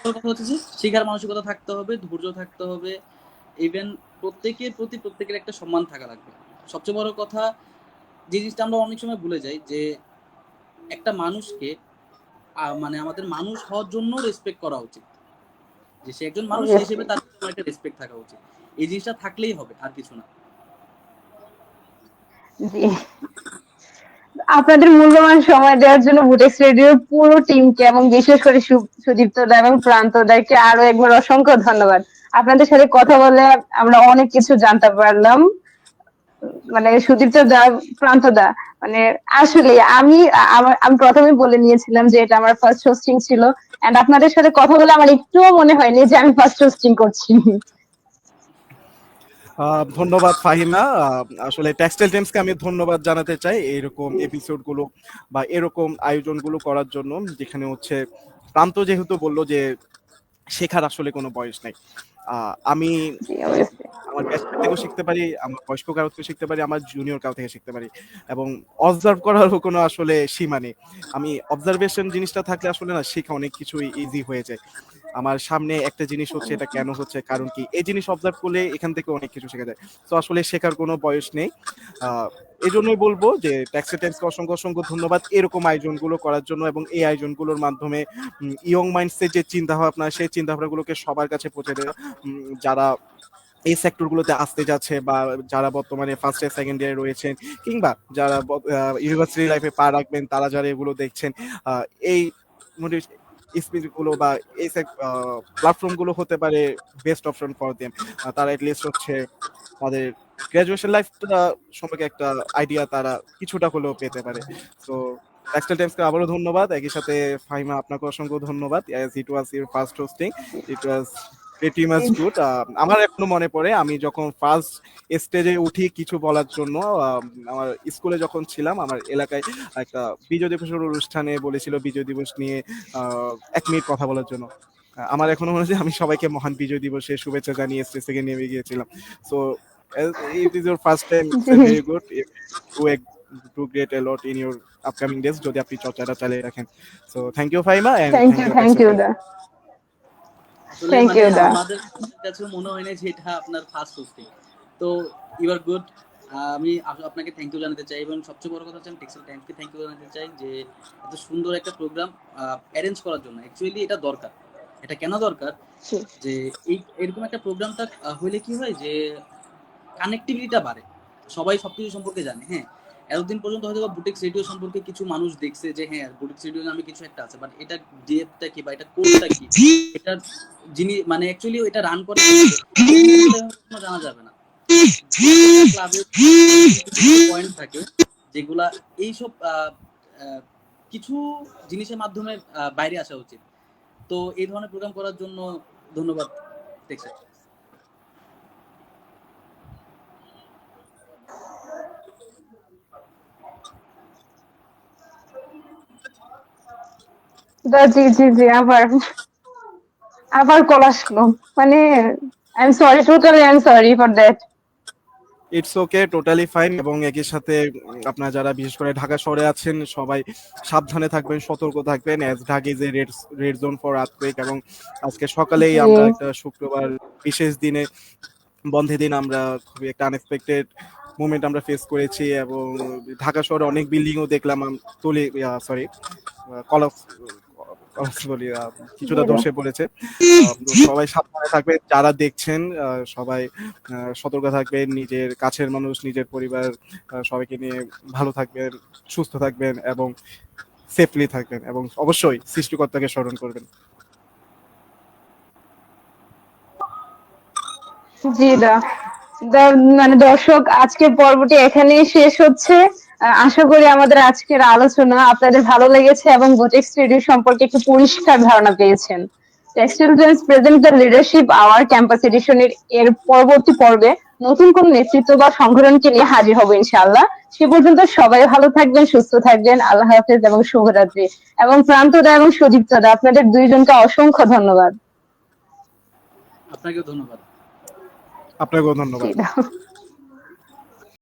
কথা হচ্ছে যে শেখার মানসিকতা থাকতে হবে, ধৈর্য থাকতে হবে, ইভেন প্রত্যেকের প্রতি প্রত্যেকের একটা সম্মান থাকা লাগবে। সবচেয়ে বড় কথা যে জিনিসটা আমরা অনেক সময় ভুলে যাই, যে একটা মানুষকে মানে আমাদের মানুষ হওয়ার জন্য রেসপেক্ট করা উচিত, যে সে একজন মানুষ সেই হিসেবে অবভিয়াসলি। তার একটা রেসপেক্ট থাকা উচিত। এই জিনিসটা থাকলেই হবে, আর কিছু না। জি, আপনাদের মূল্যবান সময় দেওয়ার জন্য বুটেক্স রেডিওর পুরো টিমকে এবং বিশেষ করে সুদীপ্ত দা এবং প্রান্ত দাকে আরো একবার অসংখ্য ধন্যবাদ। আপনাদের সাথে কথা বলে আমরা অনেক কিছু জানতে পারলাম। মানে সুদীপ্ত দা, প্রান্ত দা, মানে আসলে আমি প্রথমে বলে নিয়েছিলাম যে এটা আমার ফার্স্ট হোস্টিং ছিল, এন্ড আপনাদের সাথে কথা বলে আমার একটুও মনে হয়নি যে আমি ফার্স্ট হোস্টিং করছি। ধন্যবাদ ফাহিমা। আসলে টেক্সটাইল টেমসকে আমি ধন্যবাদ জানাতে চাই এরকম এপিসোড গুলো বা এরকম আয়োজনগুলো করার জন্য, যেখানে হচ্ছে প্রান্ত যেহেতু বললো যে শেখার আসলে কোনো বয়স নাই। আমি জি, অবশ্যই। আমার ব্যাচমেট থেকেও শিখতে পারি, আমার বয়স্ক কারো থেকে শিখতে পারি, আমার জুনিয়র কারো থেকে শিখতে পারি, এবং অবজার্ভ করারও কোনো আসলে সীমা নেই। আমি অবজারভেশন জিনিসটা থাকলে আসলে না শেখা অনেক কিছুই ইজি হয়ে যায়। আমার সামনে একটা জিনিস হচ্ছে, এটা কেন হচ্ছে, কারণ কি, এই জিনিস অবজার্ভ করলে এখান থেকে অনেক কিছু শেখা যায়। তো আসলে শেখার কোনো বয়স নেই। এই জন্যই বলবো যে ট্যাক্সি টাইমসকে অসংখ্য অসংখ্য ধন্যবাদ এরকম আয়োজনগুলো করার জন্য, এবং এই আয়োজনগুলোর মাধ্যমে ইয়ং মাইন্ডসের যে চিন্তা ভাবনা, সেই চিন্তা ভাবনাগুলোকে সবার কাছে পৌঁছে দেওয়া, যারা এই সেক্টরগুলোতে আসতে যাচ্ছে বা যারা বর্তমানে ফার্স্ট ইয়ার সেকেন্ড ইয়ারে রয়েছেন, কিংবা যারা ইউনিভার্সিটি লাইফে পা রাখবেন, তারা যারা এগুলো দেখছেন, এই স্পিচগুলো বা এই প্ল্যাটফর্মগুলো হতে পারে বেস্ট অপশন ফর দেম। তারা এটলিস্ট হচ্ছে তাদের গ্রাজুয়েশন লাইফটা সম্পর্কে একটা আইডিয়া তারা কিছুটা হলেও পেতে পারে। সো টেক্সটাইল টাইমসকে আবারও ধন্যবাদ, একই সাথে ফাহিমা আপনাকে অসংখ্য ধন্যবাদ, as it was your first hosting, it was pretty much good. আমার এখনো মনে পড়ে আমি যখন ফার্স্ট স্টেজে উঠি কিছু বলার জন্য, আমার স্কুলে যখন ছিলাম, আমার এলাকায় একটা বিজয় দিবসের অনুষ্ঠানে বলেছিল বিজয় দিবস নিয়ে 1 মিনিট কথা বলার জন্য। আমার এখনো মনে আছে আমি সবাইকে মহান বিজয় দিবসের শুভেচ্ছা জানিয়ে স্টেজ থেকে নেমে গিয়েছিলাম। So it is your first time, it's a very good. You do great a lot in your upcoming days যদি আপনি চর্চাটা চালিয়ে রাখেন। So thank you Faima, and thank thank you, you thank you textile. দা। আসলে থ্যাংক মানে you দা। আমাদের কাছেও মনে হয় না যে এটা আপনার ফার্স্ট হোস্টিং। তো ইউ আর গুড। আমি আপনাকে থ্যাংক ইউ জানাতে চাই, এবং সবচেয়ে বড় কথা হচ্ছে আমি টেক্সটাইল টাইমসকে থ্যাংক ইউ জানাতে চাই যে এত সুন্দর একটা প্রোগ্রাম অ্যারেঞ্জ করার জন্য। অ্যাকচুয়ালি এটা দরকার। এটা কেন দরকার, যে এরকম একটা প্রোগ্রামটা হইলে কি হয় যে কানেক্টিভিটিটা বাড়ে, সবাই সবকিছু সম্পর্কে জানে। হ্যাঁ, এতদিন পর্যন্ত হয়তো বুটিক্স রেডিও সম্পর্কে কিছু মানুষ দেখছে যে হ্যাঁ বুটিক্স রেডিও নামে কিছু একটা আছে, বাট এটা ডিএফটা কি বা এটা কোডটা কি, এটা যিনি মানে অ্যাকচুয়ালি এটা রান করে জানা যাবে না। ক্লাবের পয়েন্ট থাকে যেগুলা এইসব কিছু জিনিসের মাধ্যমে বাইরে আসা উচিত। তো এই ধরনের প্রোগ্রাম করার জন্য ধন্যবাদ টেক্সটাইল। দা, জি জি জি, আবার আবার কল আসলো। মানে I am sorry, totally I am sorry for that. It's okay, totally fine. এবং একই সাথে আপনারা যারা বিশেষ করে ঢাকা শহরে আছেন সবাই সাবধানে থাকবেন, সতর্ক থাকবেন, as Dhaka is a red zone for earthquake. এবং আজকে সকালেই জি আমরা একটা শুক্রবার বিশেষ দিনে, বন্ধের দিন, আমরা খুবই একটা আনএক্সপেক্টেড মুভমেন্ট আমরা ফেস করেছি, এবং ঢাকা শহরে অনেক বিল্ডিংও দেখলাম তুলি, সরি, কলাপস, বলি, জি কিছুটা দা। ধসে পড়েছে। সবাই সাবধানে থাকবেন, যারা দেখছেন সবাই সতর্ক থাকবেন, নিজের কাছের মানুষ, নিজের পরিবার, সবাইকে নিয়ে ভালো থাকবেন, সুস্থ থাকবেন, এবং সেফলি থাকবেন, এবং অবশ্যই সৃষ্টিকর্তাকে স্মরণ করবেন। জি দা। মানে দর্শক, আজকের পর্বটি এখানেই শেষ হচ্ছে। আশা করি আমাদের আজকের আলোচনা আপনাদের ভালো লেগেছে এবং বুটিক্স রেডিও সম্পর্কে একটু পরিষ্কার ধারণা পেয়েছেন। Textile trends present the leadership hour campus এডিশনের এর পরবর্তী পর্বে নতুন কোন নেতৃত্ব বা সংগঠনকে নিয়ে হাজির হবো ইনশাআল্লাহ। সে পর্যন্ত সবাই ভালো থাকবেন, সুস্থ থাকবেন। আল্লাহ হাফেজ এবং শুভরাত্রি। এবং প্রান্তদা এবং সুদীপ্তদা, আপনাদের দুইজনকে অসংখ্য ধন্যবাদ। আপনাকেও ধন্যবাদ। আপনাকেও জি ধন্যবাদ। দা।